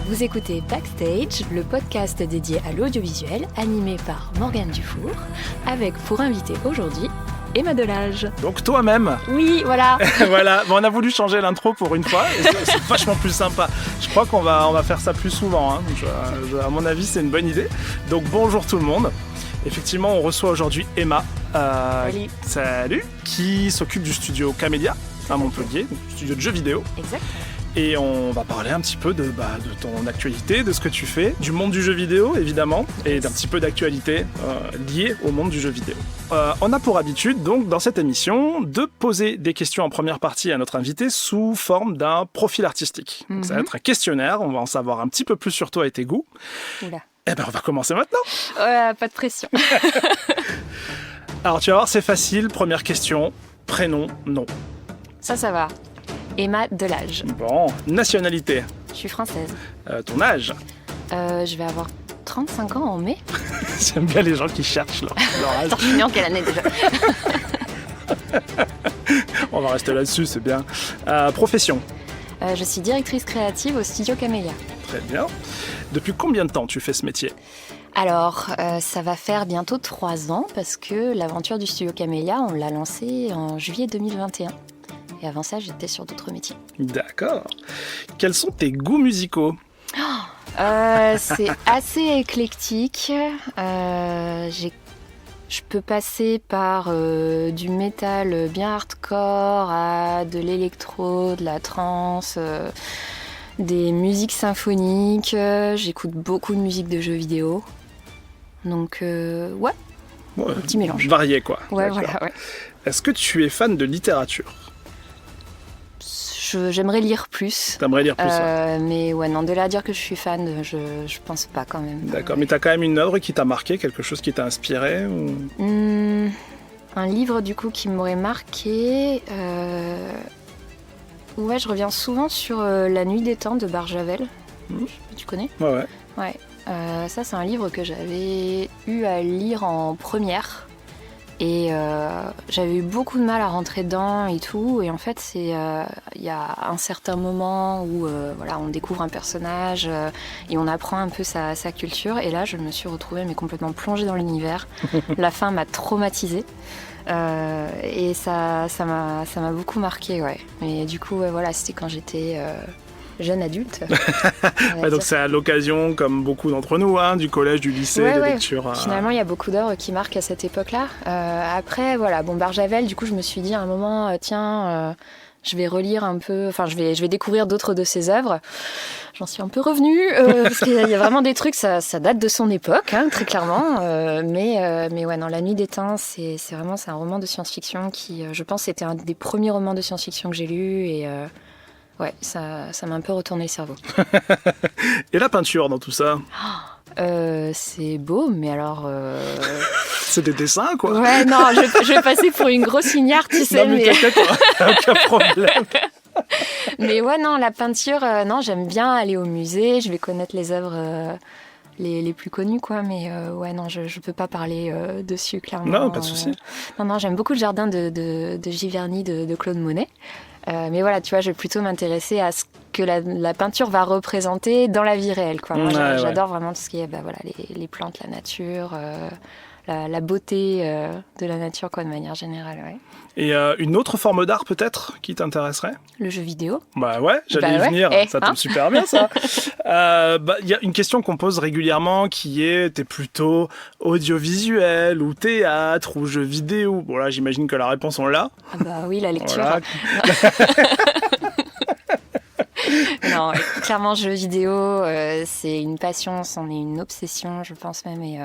Vous écoutez Backstage, le podcast dédié à l'audiovisuel, animé par Morgane Dufour, avec pour invité aujourd'hui Emma Delage. Donc toi-même. Oui, voilà. Voilà, bon, on a voulu changer l'intro pour une fois, et c'est vachement plus sympa. Je crois qu'on va faire ça plus souvent, hein. À mon avis, c'est une bonne idée. Donc bonjour tout le monde. Effectivement, on reçoit aujourd'hui Emma, salut, qui s'occupe du studio Camélia à Montpellier, studio de jeux vidéo. Exact. Et on va parler un petit peu de ton actualité, de ce que tu fais, du monde du jeu vidéo évidemment, et d'un petit peu d'actualité liée au monde du jeu vidéo. On a pour habitude donc dans cette émission de poser des questions en première partie à notre invité sous forme d'un profil artistique. Donc, ça va être un questionnaire, on va en savoir un petit peu plus sur toi et tes goûts. Oula. Eh ben on va commencer maintenant. Pas de pression. Alors tu vas voir, c'est facile, première question, prénom, nom. Ça va. Emma Delage. Bon, nationalité. Je suis française. Ton âge. Je vais avoir 35 ans en mai. J'aime bien les gens qui cherchent leur âge. Attends, je suis née en quelle année déjà? On va rester là-dessus, c'est bien. Profession. Je suis directrice créative au studio Camélia. Très bien. Depuis combien de temps tu fais ce métier? Alors, ça va faire bientôt 3 ans parce que l'aventure du studio Camélia, on l'a lancée en juillet 2021. Et avant ça, j'étais sur d'autres métiers. D'accord. Quels sont tes goûts musicaux? C'est assez éclectique. Je peux passer par du métal bien hardcore à de l'électro, de la trance, des musiques symphoniques. J'écoute beaucoup de musique de jeux vidéo. Donc, ouais, un petit mélange. Varié, quoi. Ouais, D'accord. voilà, ouais. Est-ce que tu es fan de littérature? J'aimerais lire plus. T'aimerais lire plus, ouais. Mais ouais, non, de là à dire que je suis fan, je pense pas quand même. D'accord, mais t'as quand même une œuvre qui t'a marqué, quelque chose qui t'a inspiré ou... Un livre du coup qui m'aurait marqué. Ouais, je reviens souvent sur La Nuit des Temps de Barjavel. Tu connais? Ouais. Ouais. Ça, c'est un livre que j'avais eu à lire en première. Et j'avais eu beaucoup de mal à rentrer dedans et tout. Et en fait, il y a un certain moment où voilà, on découvre un personnage et on apprend un peu sa culture. Et là, je me suis retrouvée complètement plongée dans l'univers. La fin m'a traumatisée. Et ça m'a beaucoup marquée, ouais. Et du coup, voilà, c'était quand j'étais jeune adulte. Ouais, donc c'est à l'occasion, comme beaucoup d'entre nous, hein, du collège, du lycée, de lecture. Finalement, il y a beaucoup d'œuvres qui marquent à cette époque-là. Après, voilà, Barjavel, du coup, je me suis dit à un moment, je vais relire un peu, enfin, je vais découvrir d'autres de ses œuvres. J'en suis un peu revenue, parce qu'il y a vraiment des trucs, ça date de son époque, hein, très clairement. Mais ouais, non, La Nuit des Temps, c'est un roman de science-fiction qui, je pense, était un des premiers romans de science-fiction que j'ai lu et... ouais, ça m'a un peu retourné le cerveau. Et la peinture dans tout ça? C'est beau, mais alors... C'est des dessins, quoi. Ouais, non, je vais passer pour une grosse ignare, tu sais. Non, mais t'inquiète, aucun problème. Mais ouais, non, la peinture, non, j'aime bien aller au musée, je vais connaître les œuvres les plus connues, quoi. Mais ouais, non, je peux pas parler dessus, clairement. Non, pas de souci. Non, j'aime beaucoup le jardin de Giverny de Claude Monet. Mais voilà, tu vois, je vais plutôt m'intéresser à ce que la peinture va représenter dans la vie réelle, quoi. Moi, j'adore vraiment tout ce qui est voilà, les plantes, la nature, la beauté de la nature, quoi, de manière générale, ouais. Et une autre forme d'art, peut-être, qui t'intéresserait? Le jeu vidéo. Bah ouais, j'allais y venir, ça tombe super bien, ça. Y a une question qu'on pose régulièrement qui est, t'es plutôt audiovisuel ou théâtre ou jeu vidéo? Bon là, j'imagine que la réponse, on l'a. Ah bah oui, la lecture. Voilà. Non, clairement, jeu vidéo, c'est une passion, c'en est une obsession, je pense même, et...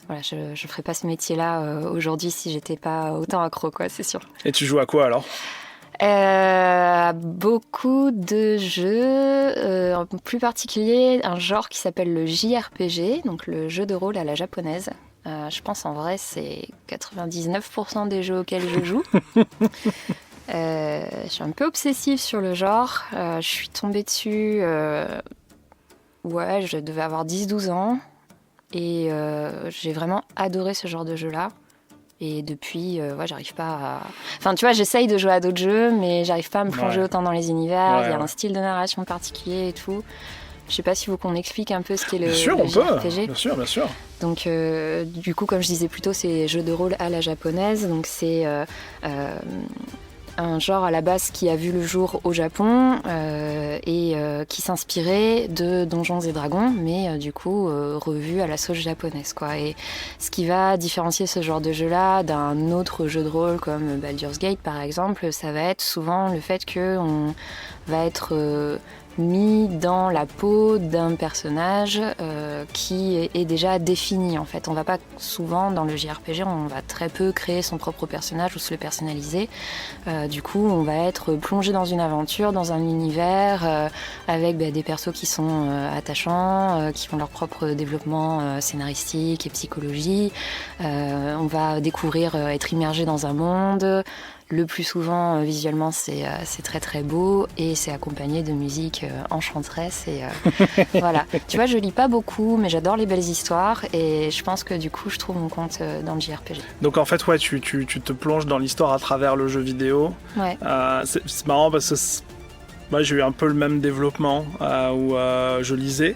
Voilà, je ferais pas ce métier-là aujourd'hui si j'étais pas autant accro, quoi, c'est sûr. Et tu joues à quoi alors? Beaucoup de jeux, en plus particulier un genre qui s'appelle le JRPG, donc le jeu de rôle à la japonaise. Je pense en vrai c'est 99% des jeux auxquels je joue. Je suis un peu obsessive sur le genre. Je suis tombée dessus, ouais, je devais avoir 10-12 ans. Et j'ai vraiment adoré ce genre de jeu-là. Et depuis, ouais, j'arrive pas à... Enfin, tu vois, j'essaye de jouer à d'autres jeux, mais j'arrive pas à me plonger autant dans les univers. Il y a un style de narration particulier et tout. Je sais pas si vous qu'on explique un peu ce qu'est le Bien sûr, le on peut. JRPG. Bien sûr, bien sûr. Donc, du coup, comme je disais plus tôt, c'est jeu de rôle à la japonaise. Donc, c'est un genre à la base qui a vu le jour au Japon et qui s'inspirait de Donjons et Dragons, mais du coup revu à la sauce japonaise, quoi. Et ce qui va différencier ce genre de jeu-là d'un autre jeu de rôle comme Baldur's Gate, par exemple, ça va être souvent le fait qu'on va être mis dans la peau d'un personnage qui est déjà défini, en fait. On va pas souvent, dans le JRPG, on va très peu créer son propre personnage ou se le personnaliser. Du coup, on va être plongé dans une aventure, dans un univers avec des persos qui sont attachants, qui font leur propre développement scénaristique et psychologie. On va découvrir, être immergé dans un monde. Le plus souvent, visuellement, c'est très très beau et c'est accompagné de musique enchanteresse. Et voilà. Tu vois, je lis pas beaucoup, mais j'adore les belles histoires et je pense que du coup, je trouve mon compte dans le JRPG. Donc en fait, ouais, tu te plonges dans l'histoire à travers le jeu vidéo. Ouais. C'est marrant parce que moi, j'ai eu un peu le même développement où je lisais.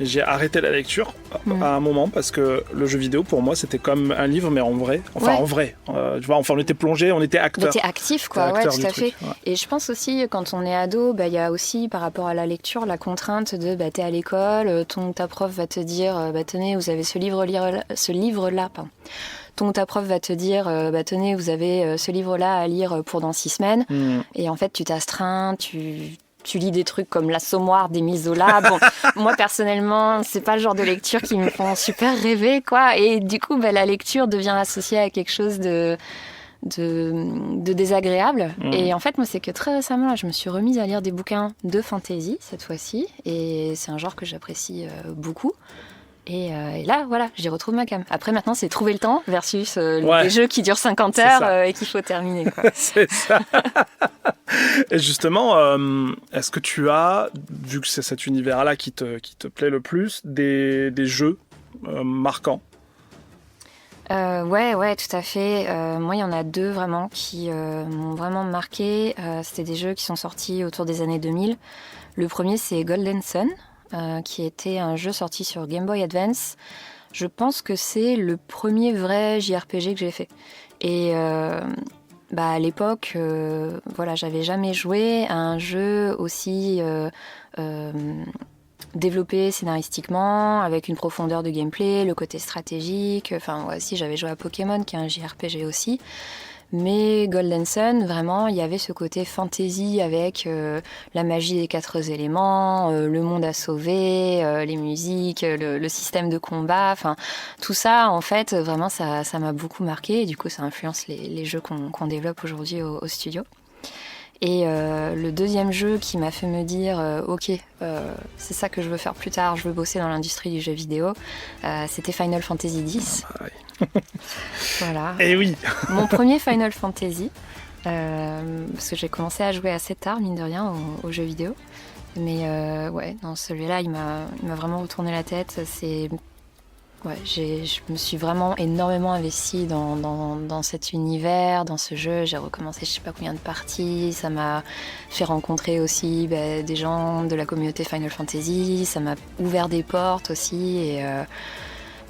J'ai arrêté la lecture à un moment parce que le jeu vidéo, pour moi, c'était comme un livre, mais en vrai. Enfin, en vrai. Tu vois, enfin, on était plongé, on était acteur. On était actif, quoi. Ouais, tout à fait. Ouais. Et je pense aussi, quand on est ado, il y a aussi, par rapport à la lecture, la contrainte de, t'es à l'école, ta prof va te dire, tenez, vous avez ce livre-là, pardon. Ta prof va te dire, tenez, vous avez ce livre-là à lire pour dans 6 semaines. Et en fait, tu t'astreins, tu lis des trucs comme l'Assommoir d'Émile Zola. Bon, moi, personnellement, c'est pas le genre de lecture qui me font super rêver, quoi. Et du coup, la lecture devient associée à quelque chose de désagréable. Et en fait, moi, c'est que très récemment, là, je me suis remise à lire des bouquins de fantasy, cette fois-ci. Et c'est un genre que j'apprécie beaucoup. Et là, voilà, j'y retrouve ma came. Après, maintenant, c'est trouver le temps versus les jeux qui durent 50 heures et qu'il faut terminer, quoi. C'est ça. Et justement, est-ce que tu as, vu que c'est cet univers-là qui te plaît le plus, des jeux marquants ? Ouais, tout à fait. Moi, il y en a 2 vraiment qui m'ont vraiment marqué. C'était des jeux qui sont sortis autour des années 2000. Le premier, c'est Golden Sun. Qui était un jeu sorti sur Game Boy Advance. Je pense que c'est le premier vrai JRPG que j'ai fait. Et à l'époque, j'avais jamais joué à un jeu aussi développé scénaristiquement, avec une profondeur de gameplay, le côté stratégique. Si j'avais joué à Pokémon, qui est un JRPG aussi. Mais Golden Sun, vraiment, il y avait ce côté fantasy avec la magie des 4 éléments, le monde à sauver, les musiques, le système de combat. Enfin, tout ça, en fait, vraiment, ça m'a beaucoup marqué. Et du coup, ça influence les jeux qu'on développe aujourd'hui au studio. Et le deuxième jeu qui m'a fait me dire c'est ça que je veux faire plus tard, je veux bosser dans l'industrie du jeu vidéo, c'était Final Fantasy X. Voilà. Et oui. Mon premier Final Fantasy, parce que j'ai commencé à jouer assez tard, mine de rien, aux jeux vidéo. Mais celui-là, il m'a vraiment retourné la tête. Je me suis vraiment énormément investie dans cet univers, dans ce jeu. J'ai recommencé je sais pas combien de parties. Ça m'a fait rencontrer aussi des gens de la communauté Final Fantasy. Ça m'a ouvert des portes aussi. Et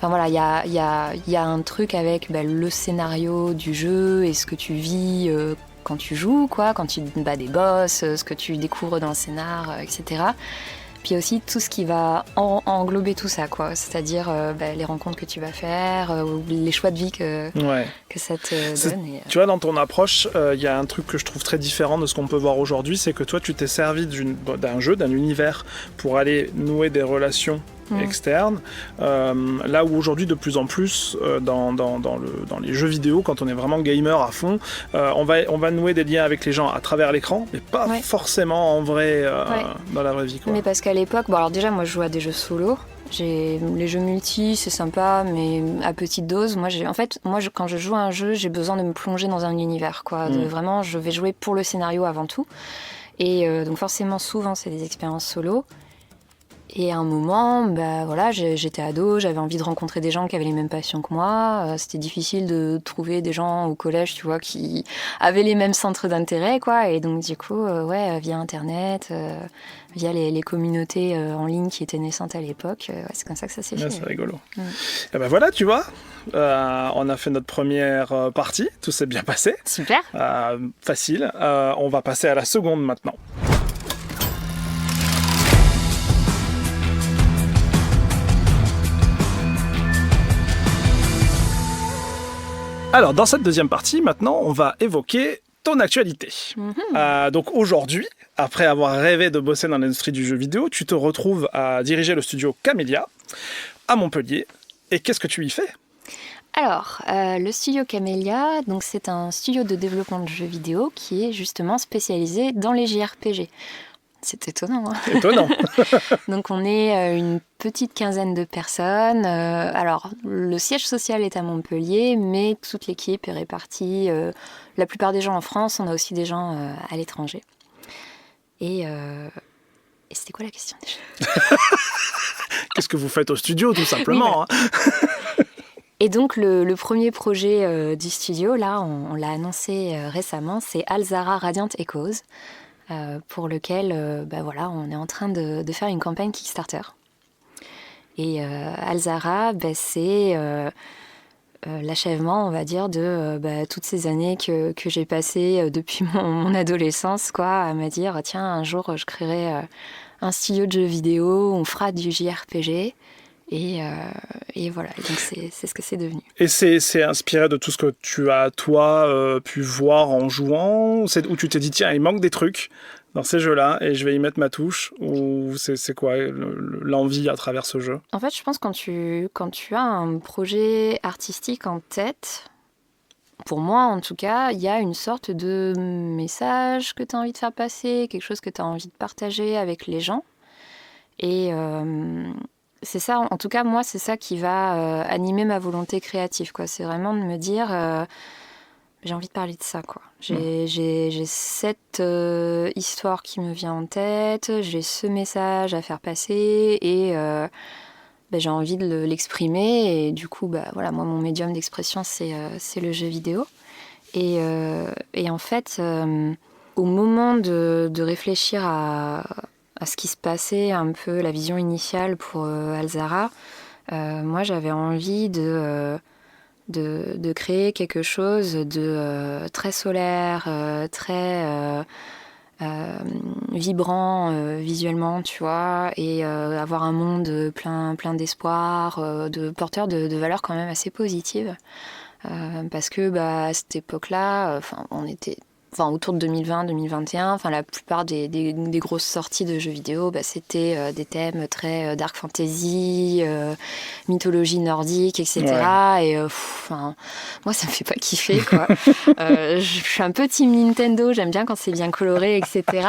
il y a un truc avec le scénario du jeu et ce que tu vis quand tu joues, quoi, quand tu bats des boss, ce que tu découvres dans le scénar, etc. Puis aussi tout ce qui va englober tout ça, quoi. C'est-à-dire les rencontres que tu vas faire, les choix de vie que ça te donne. Tu vois, dans ton approche, il y a un truc que je trouve très différent de ce qu'on peut voir aujourd'hui, c'est que toi, tu t'es servi d'un jeu, d'un univers pour aller nouer des relations externes. Là où aujourd'hui, de plus en plus, dans les jeux vidéo, quand on est vraiment gamer à fond, on va nouer des liens avec les gens à travers l'écran, mais pas forcément en vrai, dans la vraie vie, quoi. Mais parce qu'à l'époque, alors déjà, moi, je joue à des jeux solo. Les jeux multi, c'est sympa, mais à petite dose. Quand je joue à un jeu, j'ai besoin de me plonger dans un univers, quoi. Vraiment, je vais jouer pour le scénario avant tout. Et donc forcément, souvent, c'est des expériences solo. Et à un moment, voilà, j'étais ado, j'avais envie de rencontrer des gens qui avaient les mêmes passions que moi. C'était difficile de trouver des gens au collège, tu vois, qui avaient les mêmes centres d'intérêt, quoi. Et donc, du coup, via Internet, via les communautés en ligne qui étaient naissantes à l'époque, c'est comme ça que ça s'est fait. C'est rigolo. Et ben voilà, tu vois, on a fait notre première partie, tout s'est bien passé. Super. Facile. On va passer à la seconde maintenant. Alors, dans cette deuxième partie, maintenant, on va évoquer ton actualité. Donc aujourd'hui, après avoir rêvé de bosser dans l'industrie du jeu vidéo, tu te retrouves à diriger le studio Camélia à Montpellier. Et qu'est-ce que tu y fais ? Alors, le studio Camélia, donc c'est un studio de développement de jeux vidéo qui est justement spécialisé dans les JRPG. C'est étonnant, hein. Étonnant. Donc on est une petite quinzaine de personnes. Alors le siège social est à Montpellier, mais toute l'équipe est répartie. La plupart des gens en France, on a aussi des gens à l'étranger. Et c'était quoi la question déjà ? Qu'est-ce que vous faites au studio, tout simplement, oui, hein. Et donc le premier projet du studio, là, on l'a annoncé récemment, c'est Alzara Radiant Echoes. Pour lequel voilà, on est en train de faire une campagne Kickstarter. Et Alzara, c'est l'achèvement, on va dire, de toutes ces années que j'ai passées depuis mon adolescence, quoi, à me dire, tiens, un jour, je créerai un studio de jeux vidéo, on fera du JRPG. Et voilà, et donc c'est ce que c'est devenu. Et c'est inspiré de tout ce que tu as, toi, pu voir en jouant, où tu t'es dit, tiens, il manque des trucs dans ces jeux-là, et je vais y mettre ma touche, ou c'est quoi l'envie à travers ce jeu ? En fait, je pense quand tu as un projet artistique en tête, pour moi en tout cas, il y a une sorte de message que tu as envie de faire passer, quelque chose que tu as envie de partager avec les gens. Et c'est ça, en tout cas, moi, c'est ça qui va animer ma volonté créative, quoi. C'est vraiment de me dire, j'ai envie de parler de ça, quoi. J'ai cette histoire qui me vient en tête, j'ai ce message à faire passer et j'ai envie de l'exprimer. Et du coup, voilà, moi, mon médium d'expression, c'est le jeu vidéo. Et en fait, au moment de réfléchir à ce qui se passait, un peu la vision initiale pour Alzara, moi j'avais envie de créer quelque chose de très solaire, très vibrant visuellement, tu vois, et avoir un monde plein d'espoir, de porteur de valeurs quand même assez positives. Parce que à cette époque-là, on était autour de 2020-2021, la plupart des grosses sorties de jeux vidéo, c'était des thèmes très dark fantasy, mythologie nordique, etc. Ouais. Et moi, ça me fait pas kiffer, quoi. Je suis un peu team Nintendo, j'aime bien quand c'est bien coloré, etc.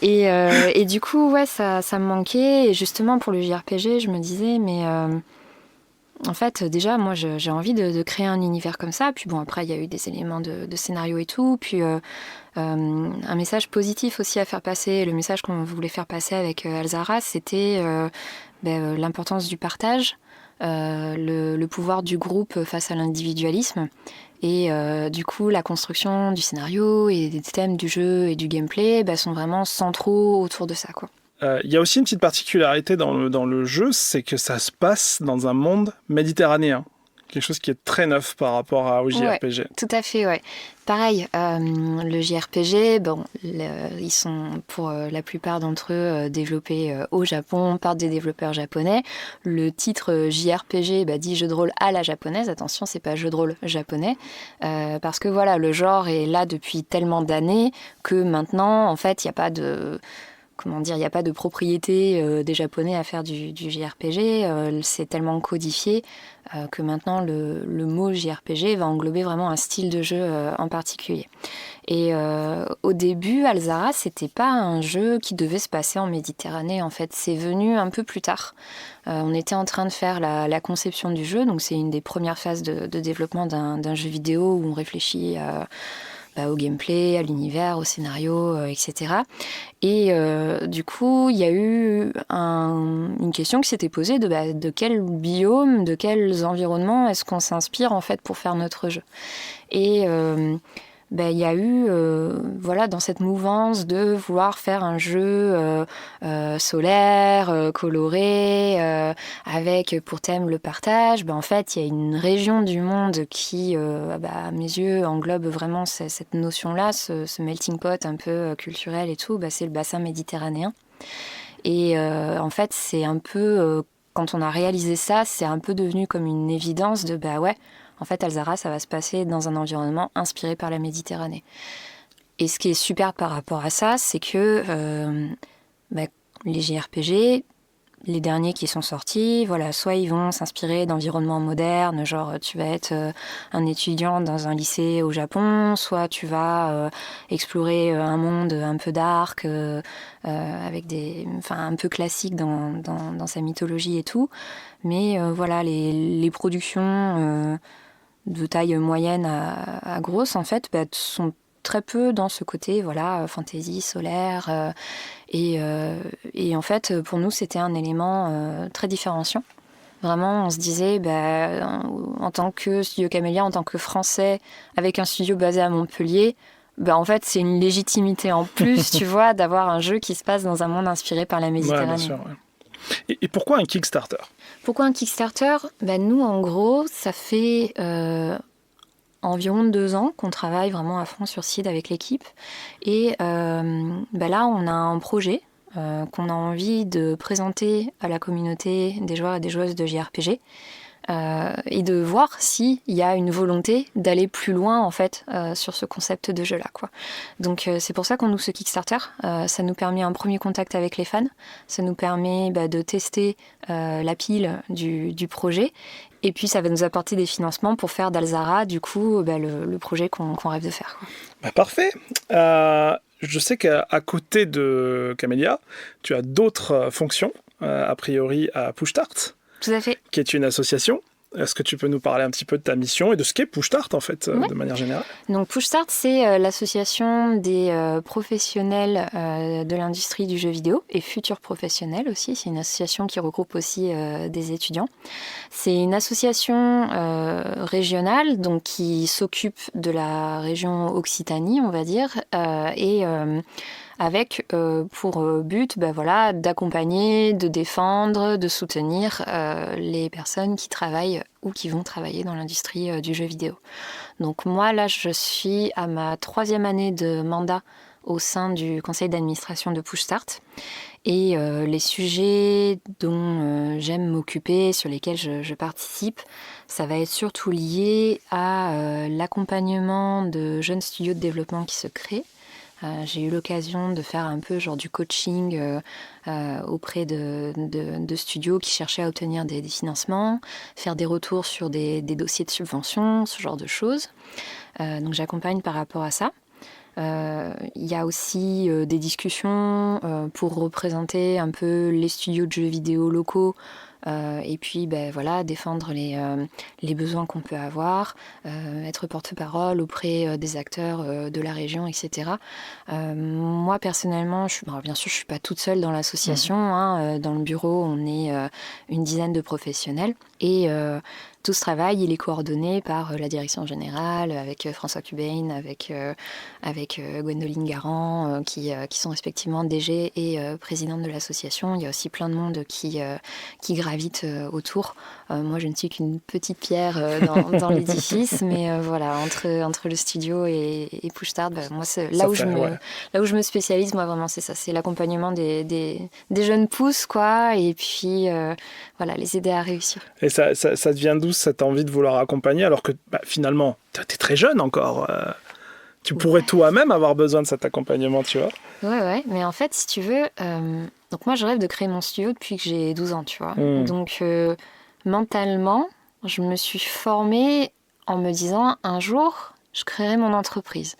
Et du coup, ouais, ça me manquait. Et justement, pour le JRPG, je me disais, mais... En fait, déjà, moi, j'ai envie de créer un univers comme ça. Puis bon, après, il y a eu des éléments de scénario et tout. Puis un message positif aussi à faire passer. Le message qu'on voulait faire passer avec Alzara, c'était l'importance du partage, le pouvoir du groupe face à l'individualisme. Et du coup, la construction du scénario et des thèmes du jeu et du gameplay sont vraiment centraux autour de ça, quoi. Il y a aussi une petite particularité dans le jeu, c'est que ça se passe dans un monde méditerranéen. Quelque chose qui est très neuf par rapport au JRPG. Ouais, tout à fait, ouais. Pareil, le JRPG, ils sont pour la plupart d'entre eux développés au Japon par des développeurs japonais. Le titre JRPG dit jeu de rôle à la japonaise. Attention, c'est pas jeu de rôle japonais. Parce que voilà, le genre est là depuis tellement d'années que maintenant, en fait, il n'y a pas de... il n'y a pas de propriété des Japonais à faire du JRPG. C'est tellement codifié que maintenant le mot JRPG va englober vraiment un style de jeu en particulier. Et au début, Alzara, c'était pas un jeu qui devait se passer en Méditerranée. En fait, c'est venu un peu plus tard. On était en train de faire la conception du jeu, donc c'est une des premières phases de développement d'un jeu vidéo où on réfléchit au gameplay, à l'univers, au scénario, etc. Et du coup, il y a eu une question qui s'était posée de quel biome, de quels environnements est-ce qu'on s'inspire en fait pour faire notre jeu. Et il y a eu dans cette mouvance de vouloir faire un jeu solaire, coloré, avec pour thème le partage. En fait, il y a une région du monde qui, à mes yeux, englobe vraiment cette notion-là, ce melting pot un peu culturel et tout. C'est le bassin méditerranéen. Et en fait, c'est un peu, quand on a réalisé ça, c'est un peu devenu comme une évidence de en fait, Alzara, ça va se passer dans un environnement inspiré par la Méditerranée. Et ce qui est super par rapport à ça, c'est que les JRPG, les derniers qui sont sortis, soit ils vont s'inspirer d'environnements modernes, genre tu vas être un étudiant dans un lycée au Japon, soit tu vas explorer un monde un peu dark, avec un peu classique dans sa mythologie et tout. Mais les productions de taille moyenne à grosse, en fait, sont très peu dans ce côté fantasy, solaire. Et en fait, pour nous, c'était un élément très différenciant. Vraiment, on se disait, en tant que studio Camélia, en tant que Français, avec un studio basé à Montpellier, en fait, c'est une légitimité en plus, tu vois, d'avoir un jeu qui se passe dans un monde inspiré par la Méditerranée. Ouais, bien sûr, ouais. Et pourquoi un Kickstarter ? Pourquoi un Kickstarter ? Nous, en gros, ça fait environ 2 ans qu'on travaille vraiment à fond sur Seed avec l'équipe. Et là, on a un projet qu'on a envie de présenter à la communauté des joueurs et des joueuses de JRPG. Et de voir s'il y a une volonté d'aller plus loin en fait sur ce concept de jeu-là, quoi. Donc c'est pour ça qu'on ouvre ce Kickstarter. Ça nous permet un premier contact avec les fans. Ça nous permet de tester la pile du projet. Et puis ça va nous apporter des financements pour faire d'Alzara, du coup, le projet qu'on rêve de faire, quoi. Parfait. Je sais qu'à côté de Camélia, tu as d'autres fonctions, a priori à Push-Start. Tout à fait. Qui est une association. Est-ce que tu peux nous parler un petit peu de ta mission et de ce qu'est Push-Start, en fait, de manière générale ? Donc Push-Start, c'est l'association des professionnels de l'industrie du jeu vidéo et futurs professionnels aussi. C'est une association qui regroupe aussi des étudiants. C'est une association régionale donc, qui s'occupe de la région Occitanie, on va dire, avec pour but d'accompagner, de défendre, de soutenir les personnes qui travaillent ou qui vont travailler dans l'industrie du jeu vidéo. Donc moi, là, je suis à ma 3e année de mandat au sein du conseil d'administration de Push-Start. Et les sujets dont j'aime m'occuper, sur lesquels je participe, ça va être surtout lié à l'accompagnement de jeunes studios de développement qui se créent. J'ai eu l'occasion de faire un peu du coaching auprès de studios qui cherchaient à obtenir des financements, faire des retours sur des dossiers de subvention, ce genre de choses. Donc j'accompagne par rapport à ça. Il y a aussi des discussions pour représenter un peu les studios de jeux vidéo locaux et puis défendre les besoins qu'on peut avoir, être porte-parole auprès des acteurs de la région, etc. Moi personnellement, bien sûr je suis pas toute seule dans l'association, dans le bureau on est une dizaine de professionnels et tout ce travail, il est coordonné par la direction générale, avec François Cubain, avec Gwendoline Garand, qui sont respectivement DG et présidente de l'association. Il y a aussi plein de monde qui gravite autour. Moi, je ne suis qu'une petite pierre dans l'édifice, mais entre le studio et Push-Start, moi, c'est là où je me spécialise, moi, vraiment, c'est ça. C'est l'accompagnement des jeunes pousses, quoi, et puis, les aider à réussir. Et ça devient d'où cette envie de vouloir accompagner, alors que finalement, tu es très jeune encore. Tu pourrais toi-même avoir besoin de cet accompagnement, tu vois. Ouais, mais en fait, si tu veux, donc moi, je rêve de créer mon studio depuis que j'ai 12 ans, tu vois. Donc, mentalement, je me suis formée en me disant, un jour, je créerai mon entreprise.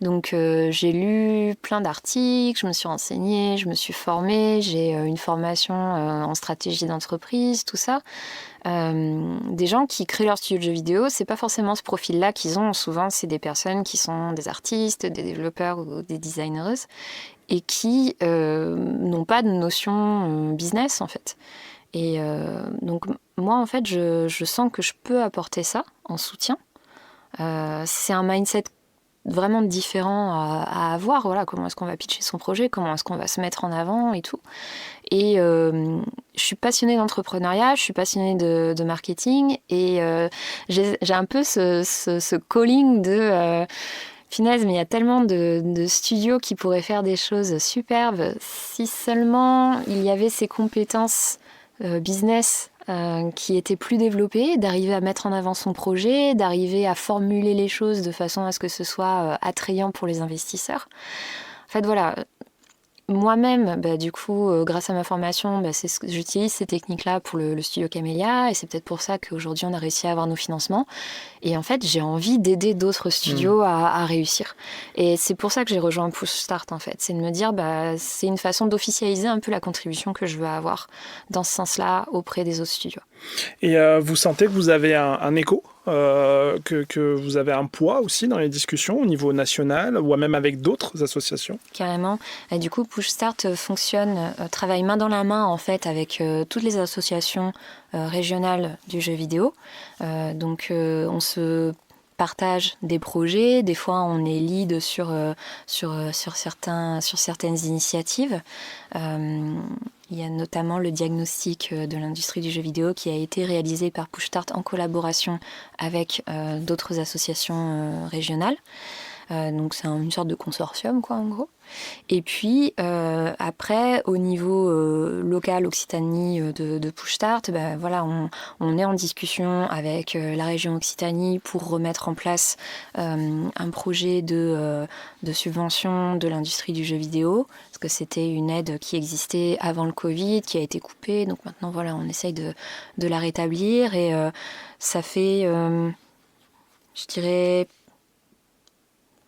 Donc j'ai lu plein d'articles, je me suis renseignée, je me suis formée, j'ai une formation en stratégie d'entreprise, tout ça. Des gens qui créent leur studio de jeux vidéo, c'est pas forcément ce profil-là qu'ils ont. Souvent, c'est des personnes qui sont des artistes, des développeurs ou des designers et qui n'ont pas de notion business en fait. Et donc moi en fait je sens que je peux apporter ça en soutien. C'est un mindset vraiment différent à avoir, voilà, comment est-ce qu'on va pitcher son projet, comment est-ce qu'on va se mettre en avant et tout. Et je suis passionnée d'entrepreneuriat, je suis passionnée de marketing et j'ai un peu ce calling de finesse, mais il y a tellement de studios qui pourraient faire des choses superbes si seulement il y avait ces compétences business qui étaient plus développées, d'arriver à mettre en avant son projet, d'arriver à formuler les choses de façon à ce que ce soit attrayant pour les investisseurs. En fait, voilà. Moi-même, du coup, grâce à ma formation, j'utilise ces techniques-là pour le studio Camélia et c'est peut-être pour ça qu'aujourd'hui on a réussi à avoir nos financements. Et en fait, j'ai envie d'aider d'autres studios à réussir. Et c'est pour ça que j'ai rejoint Push Start, en fait. C'est de me dire, c'est une façon d'officialiser un peu la contribution que je veux avoir dans ce sens-là auprès des autres studios. Et vous sentez que vous avez un écho, que vous avez un poids aussi dans les discussions au niveau national ou même avec d'autres associations? Carrément. Et du coup, Push Start travaille main dans la main en fait avec toutes les associations régionales du jeu vidéo. Donc, on se partage des projets. Des fois, on est lead sur certaines initiatives. Il y a notamment le diagnostic de l'industrie du jeu vidéo qui a été réalisé par Push Start en collaboration avec d'autres associations régionales. Donc c'est une sorte de consortium, quoi, en gros. Et puis après, au niveau local, Occitanie de Push Start, voilà, on est en discussion avec la région Occitanie pour remettre en place un projet de subvention de l'industrie du jeu vidéo, parce que c'était une aide qui existait avant le Covid, qui a été coupée. Donc maintenant, voilà, on essaye de la rétablir et ça fait, je dirais,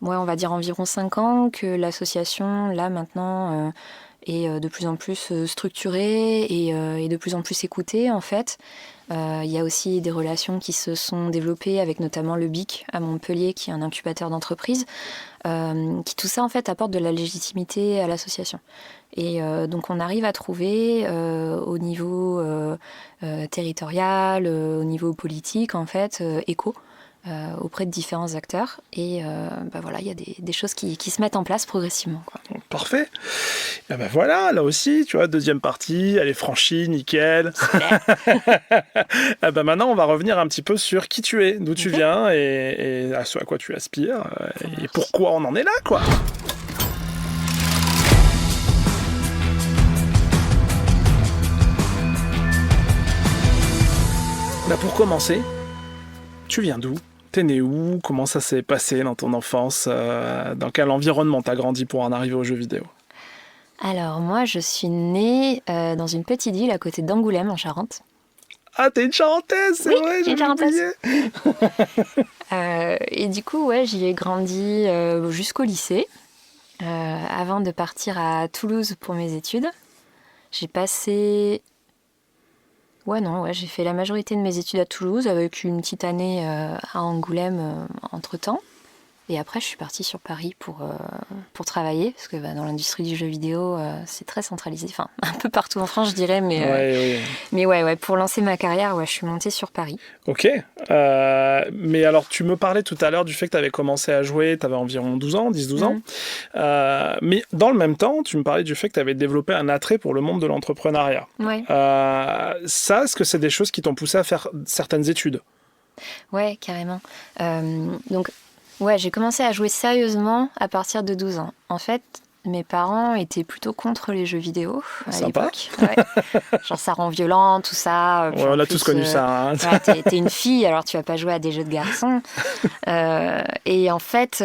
on va dire environ 5 ans que l'association, là, maintenant, est de plus en plus structurée et de plus en plus écoutée, en fait. Il y a aussi des relations qui se sont développées avec notamment le BIC à Montpellier, qui est un incubateur d'entreprise, qui tout ça, en fait, apporte de la légitimité à l'association. Et donc, on arrive à trouver au niveau territorial, au niveau politique, en fait, écho. Auprès de différents acteurs et voilà, il y a des choses qui se mettent en place progressivement, quoi. Parfait. Et voilà, là aussi, tu vois, deuxième partie, elle est franchie, nickel. Maintenant, on va revenir un petit peu sur qui tu es, d'où tu viens et à ce à quoi tu aspires et pourquoi on en est là, quoi. Pour commencer, tu viens d'où ? T'es né où ? Comment ça s'est passé dans ton enfance ? Dans quel environnement t'as grandi pour en arriver aux jeux vidéo ? Alors moi, je suis née dans une petite ville à côté d'Angoulême, en Charente. Ah, t'es une Charentaise, c'est vrai, j'ai oublié. Et du coup, j'y ai grandi jusqu'au lycée, avant de partir à Toulouse pour mes études. J'ai passé... j'ai fait la majorité de mes études à Toulouse avec une petite année à Angoulême entre-temps. Et après, je suis partie sur Paris pour travailler, parce que dans l'industrie du jeu vidéo, c'est très centralisé. Enfin, un peu partout en France, je dirais, mais pour lancer ma carrière, je suis montée sur Paris. Ok. Mais alors, tu me parlais tout à l'heure du fait que tu avais commencé à jouer, tu avais environ 10-12 ans. Mais dans le même temps, tu me parlais du fait que tu avais développé un attrait pour le monde de l'entrepreneuriat. Ouais. Ça, est-ce que c'est des choses qui t'ont poussé à faire certaines études ? Ouais, carrément. J'ai commencé à jouer sérieusement à partir de 12 ans. En fait, mes parents étaient plutôt contre les jeux vidéo à l'époque. Genre, ça rend violent, tout ça. On a tous connu ça. Hein. T'es une fille, alors tu vas pas jouer à des jeux de garçons. Et en fait,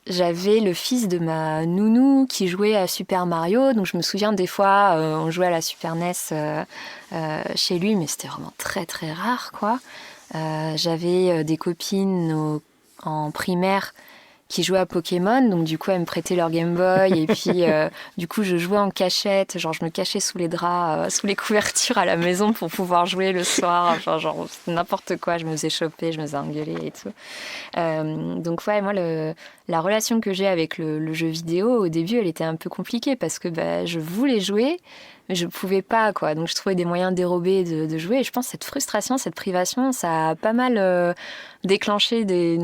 j'avais le fils de ma nounou qui jouait à Super Mario. Donc, je me souviens des fois, on jouait à la Super NES chez lui, mais c'était vraiment très, très rare, quoi. J'avais des copines en primaire qui jouaient à Pokémon, donc du coup elles me prêtaient leur Game Boy et puis du coup je jouais en cachette, genre je me cachais sous les draps, sous les couvertures à la maison pour pouvoir jouer le soir, enfin, genre n'importe quoi, je me faisais choper, je me faisais engueuler et tout. Donc ouais, moi la relation que j'ai avec le jeu vidéo au début elle était un peu compliquée parce que je voulais jouer mais je pouvais pas, quoi. Donc je trouvais des moyens dérobés de jouer. Et je pense que cette frustration, cette privation, ça a pas mal déclenché des...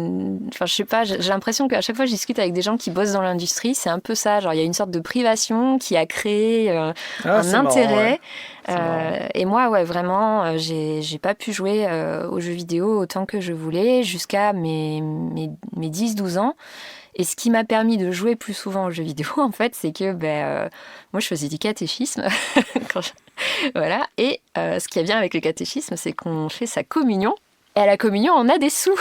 Enfin, je sais pas, j'ai l'impression qu'à chaque fois je discute avec des gens qui bossent dans l'industrie, c'est un peu ça. Genre, il y a une sorte de privation qui a créé un intérêt. Marrant, ouais. Et moi, ouais, vraiment, j'ai pas pu jouer aux jeux vidéo autant que je voulais jusqu'à mes 10-12 ans. Et ce qui m'a permis de jouer plus souvent aux jeux vidéo, en fait, c'est que moi, je faisais du catéchisme. Voilà. Et ce qui est bien avec le catéchisme, c'est qu'on fait sa communion. Et à la communion, on a des sous.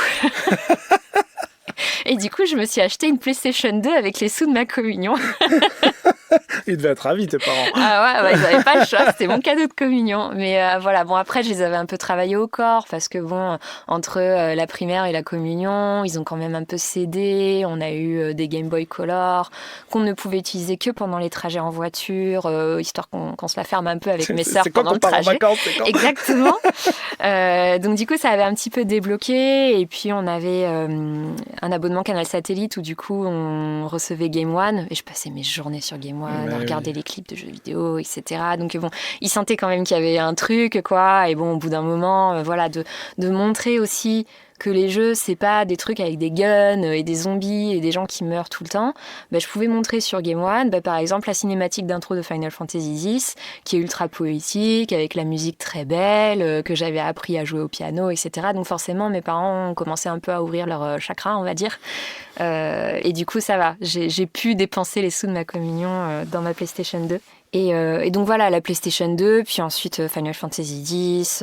Et du coup, je me suis acheté une PlayStation 2 avec les sous de ma communion. Ils devaient être ravis, tes parents. Ah ouais, ils n'avaient pas le choix, c'était mon cadeau de communion. Mais voilà, bon, après, je les avais un peu travaillé au corps parce que, bon, entre la primaire et la communion, ils ont quand même un peu cédé. On a eu des Game Boy Color qu'on ne pouvait utiliser que pendant les trajets en voiture, histoire qu'on se la ferme un peu avec mes sœurs pendant le trajet. C'est quand on part en vacances, Exactement. Donc, du coup, ça avait un petit peu débloqué. Et puis, on avait un abonnement Canal Satellite où, du coup, on recevait Game One. Et je passais mes journées sur Game One, à regarder les clips de jeux vidéo, etc. Donc bon, ils sentaient quand même qu'il y avait un truc, quoi. Et bon, au bout d'un moment, voilà, de montrer aussi que les jeux, c'est pas des trucs avec des guns et des zombies et des gens qui meurent tout le temps. Je pouvais montrer sur Game One, par exemple, la cinématique d'intro de Final Fantasy X, qui est ultra poétique, avec la musique très belle, que j'avais appris à jouer au piano, etc. Donc forcément, mes parents ont commencé un peu à ouvrir leur chakra, on va dire. Et du coup, ça va. J'ai pu dépenser les sous de ma communion dans ma PlayStation 2. Et donc voilà, la PlayStation 2, puis ensuite Final Fantasy X,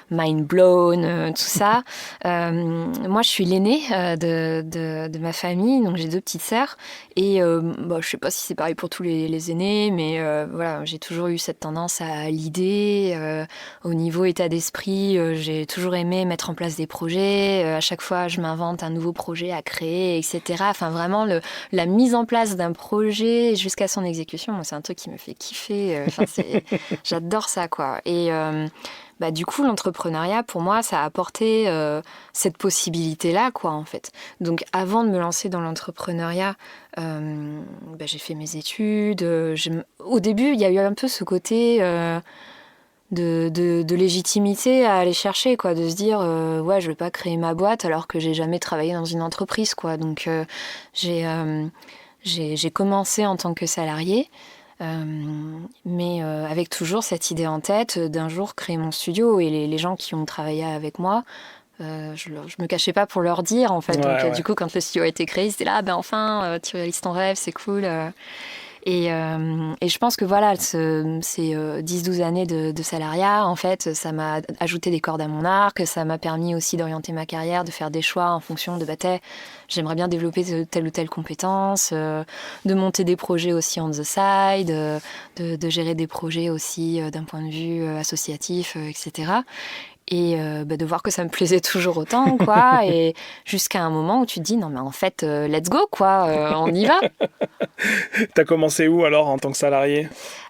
Mind Blown, tout ça. Moi, je suis l'aînée de ma famille, donc j'ai 2 petites sœurs. Et je sais pas si c'est pareil pour tous les aînés, mais voilà, j'ai toujours eu cette tendance à l'idée. Au niveau état d'esprit, j'ai toujours aimé mettre en place des projets. À chaque fois, je m'invente un nouveau projet à créer, etc. Enfin, vraiment, la mise en place d'un projet jusqu'à son exécution, moi, c'est un truc qui me fait kiffer. J'adore ça, quoi. Et du coup, l'entrepreneuriat, pour moi, ça a apporté cette possibilité-là, quoi, en fait. Donc, avant de me lancer dans l'entrepreneuriat, j'ai fait mes études. Au début, il y a eu un peu ce côté de légitimité à aller chercher, quoi, de se dire ouais, je vais pas créer ma boîte alors que j'ai jamais travaillé dans une entreprise, quoi. Donc, j'ai commencé en tant que salariée. Mais avec toujours cette idée en tête d'un jour créer mon studio. Et les gens qui ont travaillé avec moi, je me cachais pas pour leur dire, en fait. Ouais, Donc du coup, quand le studio a été créé, c'était là, enfin, tu réalises ton rêve, c'est cool. Et je pense que voilà, ces 10-12 années de salariat, en fait, ça m'a ajouté des cordes à mon arc, ça m'a permis aussi d'orienter ma carrière, de faire des choix en fonction de j'aimerais bien développer telle ou telle compétence, de monter des projets aussi on the side, de gérer des projets aussi d'un point de vue associatif, etc. Et de voir que ça me plaisait toujours autant, quoi. Et jusqu'à un moment où tu te dis, non mais en fait, let's go, quoi, on y va. T'as commencé où alors en tant que salarié ?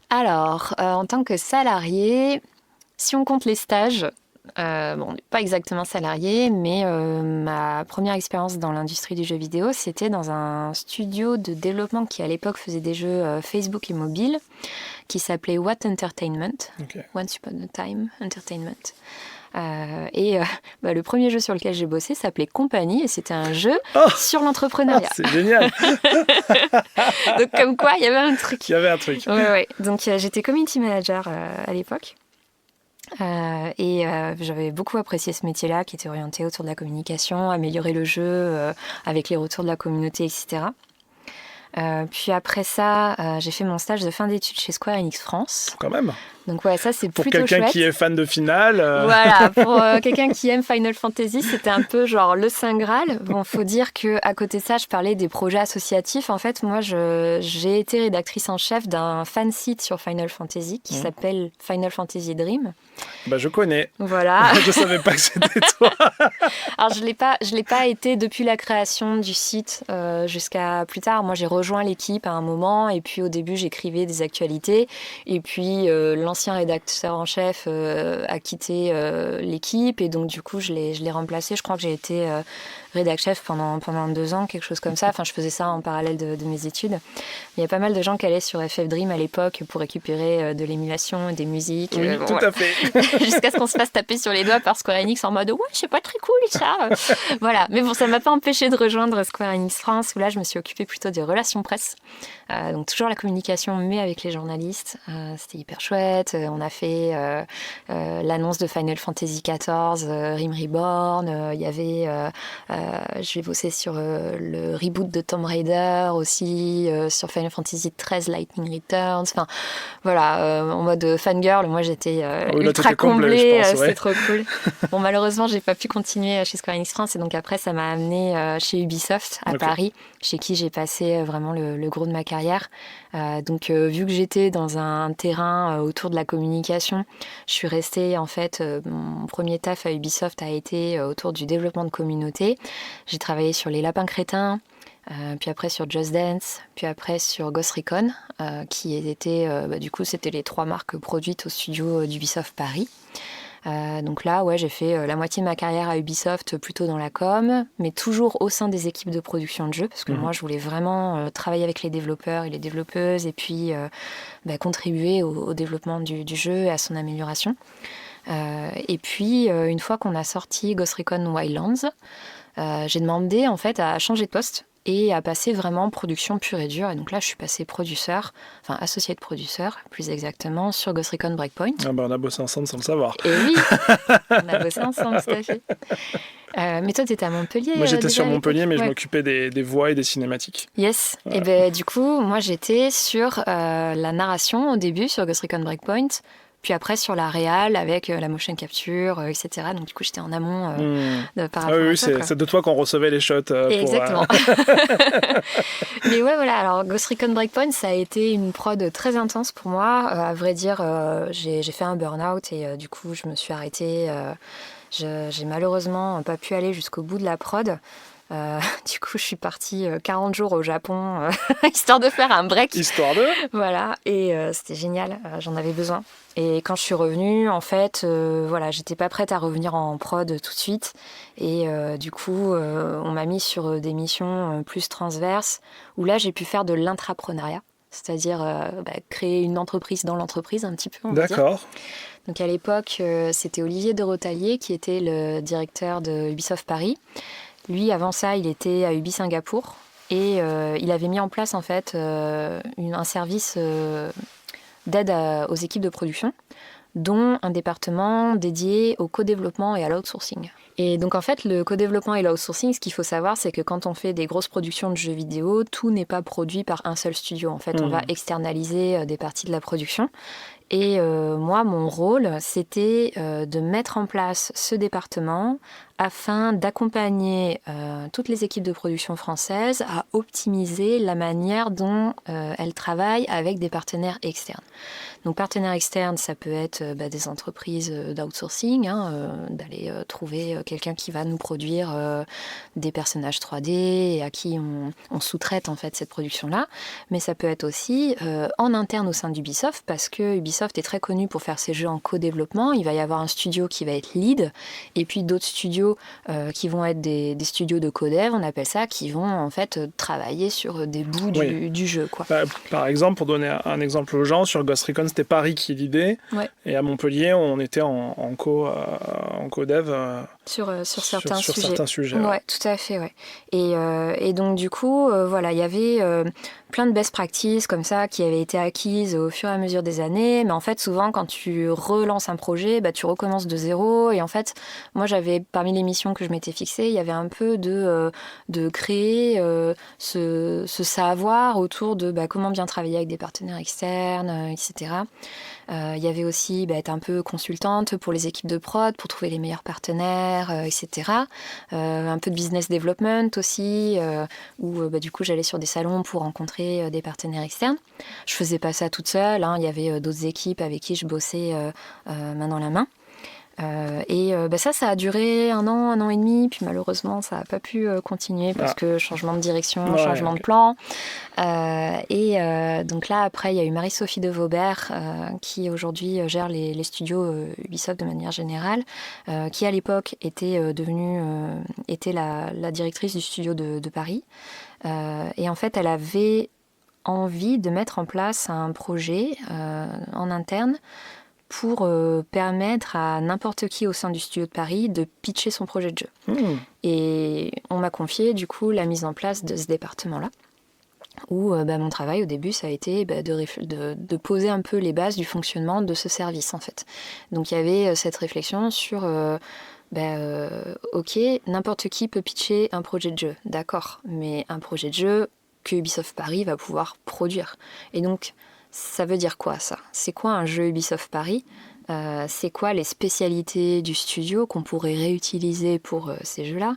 Alors, en tant que salarié, si on compte les stages, pas exactement salarié, mais ma première expérience dans l'industrie du jeu vidéo, c'était dans un studio de développement qui à l'époque faisait des jeux Facebook et mobile, qui s'appelait What Entertainment, Okay. Once Upon a Time Entertainment. Le premier jeu sur lequel j'ai bossé s'appelait Compagnie et c'était un jeu sur l'entrepreneuriat. C'est génial. Donc comme quoi, il y avait un truc. Il y avait un truc. Ouais. Donc j'étais community manager à l'époque. J'avais beaucoup apprécié ce métier-là qui était orienté autour de la communication, améliorer le jeu avec les retours de la communauté, etc. Puis après ça, j'ai fait mon stage de fin d'études chez Square Enix France. Quand même. Donc ouais, ça c'est Pour plutôt chouette. quelqu'un qui est fan de Final. Voilà, pour quelqu'un qui aime Final Fantasy, c'était un peu genre le Saint Graal. Bon, faut dire qu'à côté de ça, je parlais des projets associatifs. En fait, moi, j'ai été rédactrice en chef d'un fan site sur Final Fantasy qui s'appelle Final Fantasy Dream. Bah, je connais. Voilà. Je savais pas que c'était toi. Alors, je l'ai pas été depuis la création du site jusqu'à plus tard. Moi, j'ai rejoint l'équipe à un moment et puis au début, j'écrivais des actualités. Et puis, l'ancien rédacteur en chef a quitté l'équipe et donc, du coup, je l'ai remplacé. Je crois que j'ai été rédac chef pendant 2 ans, quelque chose comme ça. Enfin, je faisais ça en parallèle de mes études. Il y a pas mal de gens qui allaient sur FF Dream à l'époque pour récupérer de l'émulation, des musiques. Oui, tout à fait. Jusqu'à ce qu'on se fasse taper sur les doigts par Square Enix en mode « Ouais, c'est pas très cool ça !» Voilà. Mais bon, ça m'a pas empêché de rejoindre Square Enix France où là, je me suis occupée plutôt des relations presse. Donc toujours la communication, mais avec les journalistes. C'était hyper chouette. On a fait l'annonce de Final Fantasy XIV, Rim Reborn. Il y avait... j'ai bossé sur le reboot de Tomb Raider aussi, sur Final Fantasy XIII Lightning Returns. Enfin, voilà, en mode fangirl, moi j'étais ultra comblée, c'était trop cool. Bon, malheureusement, j'ai pas pu continuer chez Square Enix France et donc après, ça m'a amenée chez Ubisoft à Paris, chez qui j'ai passé vraiment le gros de ma carrière. Donc, vu que j'étais dans un terrain autour de la communication, je suis restée, en fait, mon premier taf à Ubisoft a été autour du développement de communauté. J'ai travaillé sur Les Lapins Crétins, puis après sur Just Dance, puis après sur Ghost Recon, qui était, du coup, c'était les 3 marques produites au studio d'Ubisoft Paris. Donc là, ouais, j'ai fait la moitié de ma carrière à Ubisoft plutôt dans la com, mais toujours au sein des équipes de production de jeux, parce que moi, je voulais vraiment travailler avec les développeurs et les développeuses, et puis contribuer au développement du jeu et à son amélioration. Et puis, une fois qu'on a sorti Ghost Recon Wildlands, j'ai demandé en fait à changer de poste et à passer vraiment production pure et dure. Et donc là, je suis passée associée de producteur, plus exactement, sur Ghost Recon Breakpoint. Ah bah on a bossé ensemble sans le savoir. Et oui, on a bossé ensemble, tout à fait. Mais toi, tu étais à Montpellier. Moi, j'étais sur Montpellier, mais je m'occupais des voix et des cinématiques. Yes. Ouais. Et ben du coup, moi, j'étais sur la narration au début, sur Ghost Recon Breakpoint. Puis après sur la réal avec la motion capture, etc. Donc du coup j'étais en amont par rapport à ça. Oui, c'est de toi qu'on recevait les shots. Exactement. Mais ouais, voilà. Alors Ghost Recon Breakpoint, ça a été une prod très intense pour moi. À vrai dire, j'ai fait un burn-out et du coup je me suis arrêtée. J'ai malheureusement pas pu aller jusqu'au bout de la prod. Du coup, je suis partie 40 jours au Japon, histoire de faire un break. Histoire de... Voilà, et c'était génial, j'en avais besoin. Et quand je suis revenue, en fait, j'étais pas prête à revenir en prod tout de suite. Et du coup, on m'a mis sur des missions plus transverses, où là, j'ai pu faire de l'intrapreneuriat, c'est-à-dire créer une entreprise dans l'entreprise, un petit peu, on va dire. D'accord. Donc à l'époque, c'était Olivier de Rotalier, qui était le directeur de Ubisoft Paris. Lui, avant ça, il était à Ubi Singapour et il avait mis en place en fait un service d'aide aux équipes de production, dont un département dédié au co-développement et à l'outsourcing. Et donc en fait, le co-développement et l'outsourcing, ce qu'il faut savoir, c'est que quand on fait des grosses productions de jeux vidéo, tout n'est pas produit par un seul studio. En fait, on va externaliser des parties de la production. Et moi, mon rôle, c'était de mettre en place ce département afin d'accompagner toutes les équipes de production françaises à optimiser la manière dont elles travaillent avec des partenaires externes. Donc partenaires externes, ça peut être des entreprises d'outsourcing, d'aller trouver quelqu'un qui va nous produire des personnages 3D et à qui on sous-traite en fait cette production-là. Mais ça peut être aussi en interne au sein d'Ubisoft, parce que Ubisoft est très connu pour faire ses jeux en co-développement. Il va y avoir un studio qui va être lead, et puis d'autres studios qui vont être des studios de co-dev, on appelle ça, qui vont en fait travailler sur des bouts du jeu, quoi. Par exemple, pour donner un exemple aux gens, sur Ghost Recon, c'était Paris qui lidait, et à Montpellier, on était en co-dev sur certains sujets. Ouais. Ouais, tout à fait, ouais. Et donc du coup, il y avait plein de best practices comme ça qui avaient été acquises au fur et à mesure des années, mais en fait souvent quand tu relances un projet, tu recommences de zéro. Et en fait, moi j'avais, parmi les missions que je m'étais fixée, il y avait un peu de créer ce savoir autour de comment bien travailler avec des partenaires externes, etc. Il y avait aussi être un peu consultante pour les équipes de prod, pour trouver les meilleurs partenaires, etc. Un peu de business development aussi, où du coup j'allais sur des salons pour rencontrer des partenaires externes. Je faisais pas ça toute seule, hein. Il y avait d'autres équipes avec qui je bossais main dans la main. Ça a duré 1 an et demi, puis malheureusement ça n'a pas pu continuer parce que changement de direction, changement de plan. Donc là après il y a eu Marie-Sophie de Vaubert qui aujourd'hui gère les studios Ubisoft de manière générale, qui à l'époque était la directrice du studio de Paris. Et en fait elle avait envie de mettre en place un projet en interne pour permettre à n'importe qui au sein du studio de Paris de pitcher son projet de jeu. Et on m'a confié du coup la mise en place de ce département-là, où mon travail au début ça a été de poser un peu les bases du fonctionnement de ce service en fait. Donc il y avait cette réflexion sur ok, n'importe qui peut pitcher un projet de jeu, d'accord, mais un projet de jeu que Ubisoft Paris va pouvoir produire. Et donc ça veut dire quoi ça ? C'est quoi un jeu Ubisoft Paris ? C'est quoi les spécialités du studio qu'on pourrait réutiliser pour ces jeux-là ?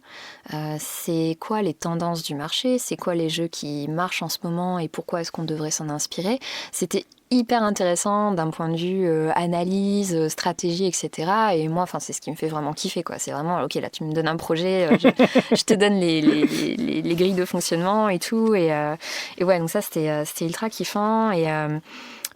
C'est quoi les tendances du marché ? C'est quoi les jeux qui marchent en ce moment et pourquoi est-ce qu'on devrait s'en inspirer ? C'était hyper intéressant d'un point de vue analyse, stratégie, etc. Et moi, c'est ce qui me fait vraiment kiffer, quoi. C'est vraiment, ok, là, tu me donnes un projet, je te donne les grilles de fonctionnement et tout. Et ouais, donc ça, c'était ultra kiffant. Et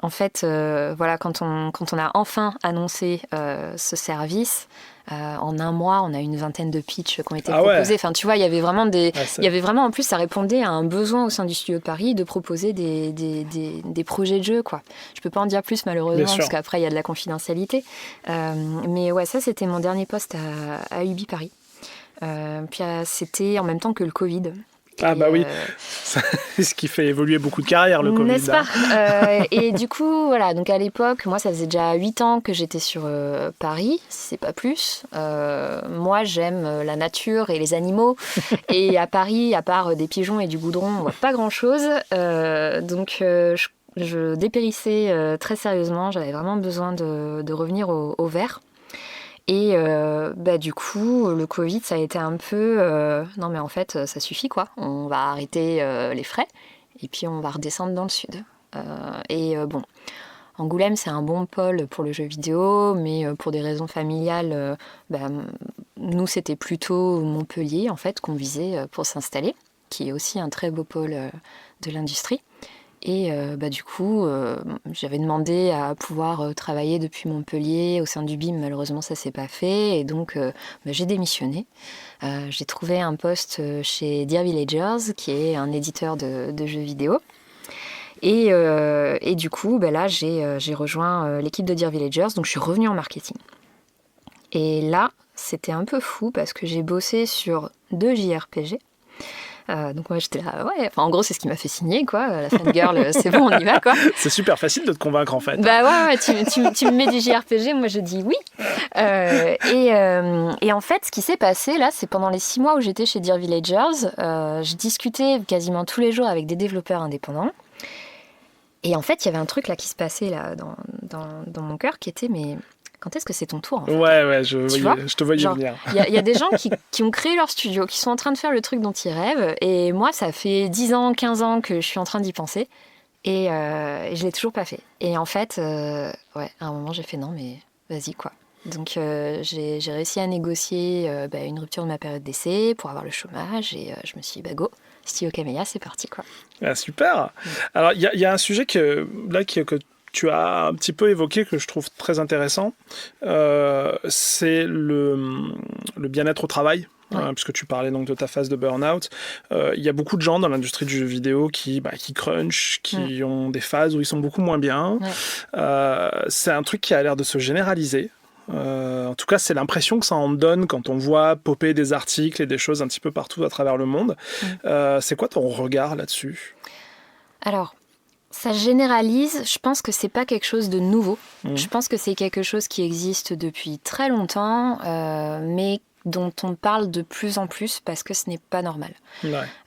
en fait, quand on a enfin annoncé ce service, en 1 mois, on a une 20aine de pitchs qui ont été proposés. Enfin, tu vois, il y avait vraiment en plus, ça répondait à un besoin au sein du studio de Paris de proposer des projets de jeu, quoi. Je peux pas en dire plus, malheureusement, parce qu'après, il y a de la confidentialité. Mais ouais, ça, c'était mon dernier poste à Ubi Paris. Puis c'était en même temps que le Covid. Ah bah oui, c'est ce qui fait évoluer beaucoup de carrières, le Covid. N'est-ce pas ? Et du coup, voilà, donc à l'époque, moi, ça faisait déjà 8 ans que j'étais sur Paris, c'est pas plus. Moi, j'aime la nature et les animaux. Et à Paris, à part des pigeons et du goudron, on voit pas grand-chose. Donc, je dépérissais très sérieusement. J'avais vraiment besoin de revenir au vert. Et du coup, le Covid, ça a été un peu... non, mais en fait, ça suffit, quoi. On va arrêter les frais et puis on va redescendre dans le sud. Angoulême, c'est un bon pôle pour le jeu vidéo, mais pour des raisons familiales, nous, c'était plutôt Montpellier, en fait, qu'on visait pour s'installer, qui est aussi un très beau pôle de l'industrie. Et du coup, j'avais demandé à pouvoir travailler depuis Montpellier au sein du BIM. Malheureusement, ça ne s'est pas fait. Et donc, j'ai démissionné. J'ai trouvé un poste chez Dear Villagers, qui est un éditeur de jeux vidéo. Et du coup, là, j'ai rejoint l'équipe de Dear Villagers. Donc, je suis revenue en marketing. Et là, c'était un peu fou parce que j'ai bossé sur 2 JRPG. Donc moi j'étais là, en gros c'est ce qui m'a fait signer, quoi. La fangirl, c'est bon, on y va, quoi. C'est super facile de te convaincre, en fait. Tu me mets des JRPG, moi je dis oui. Et en fait, ce qui s'est passé là, c'est pendant les 6 mois où j'étais chez Dear Villagers, je discutais quasiment tous les jours avec des développeurs indépendants. Et en fait, il y avait un truc là qui se passait là dans mon cœur qui était, mais quand est-ce que c'est ton tour, en fait ? Ouais, je te voyais venir. Il y a des gens qui ont créé leur studio, qui sont en train de faire le truc dont ils rêvent. Et moi, ça fait 10 ans, 15 ans que je suis en train d'y penser. Et je ne l'ai toujours pas fait. Et en fait, à un moment, j'ai fait non, mais vas-y, quoi. Donc, j'ai réussi à négocier une rupture de ma période d'essai pour avoir le chômage. Et je me suis dit, go, Studio Camélia, c'est parti, quoi. Ah, super. Alors, il y a un sujet que tu as un petit peu évoqué, que je trouve très intéressant, c'est le bien-être au travail, puisque tu parlais donc de ta phase de burn-out. Il y a beaucoup de gens dans l'industrie du jeu vidéo qui crunchent, qui ont des phases où ils sont beaucoup moins bien. C'est un truc qui a l'air de se généraliser. En tout cas, c'est l'impression que ça en donne quand on voit popper des articles et des choses un petit peu partout à travers le monde. C'est quoi ton regard là-dessus ? Alors, ça généralise, je pense que c'est pas quelque chose de nouveau. Je pense que c'est quelque chose qui existe depuis très longtemps, mais dont on parle de plus en plus parce que ce n'est pas normal.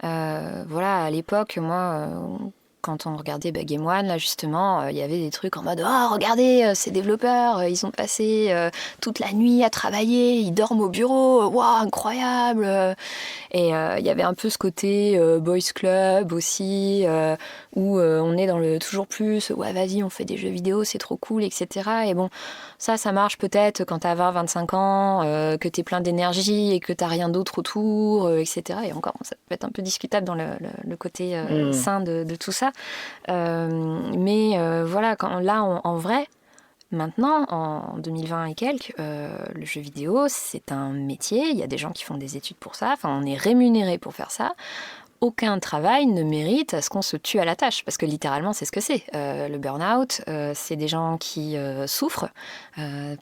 À l'époque, moi, quand on regardait Game One, là justement, il y avait des trucs en mode « Oh, regardez, ces développeurs, ils ont passé toute la nuit à travailler, ils dorment au bureau, waouh, incroyable !» Et il y avait un peu ce côté boys club aussi, où on est dans le toujours plus « Ouais, vas-y, on fait des jeux vidéo, c'est trop cool, etc. » Et bon, ça marche peut-être quand t'as 20-25 ans, que t'es plein d'énergie et que t'as rien d'autre autour, etc. Et encore, ça peut être un peu discutable dans le côté sain de tout ça. Mais voilà, en vrai, maintenant, en 2020 et quelques, le jeu vidéo, c'est un métier. Il y a des gens qui font des études pour ça. Enfin, on est rémunéré pour faire ça. Aucun travail ne mérite à ce qu'on se tue à la tâche, parce que littéralement, c'est ce que c'est. Le burn-out, c'est des gens qui souffrent.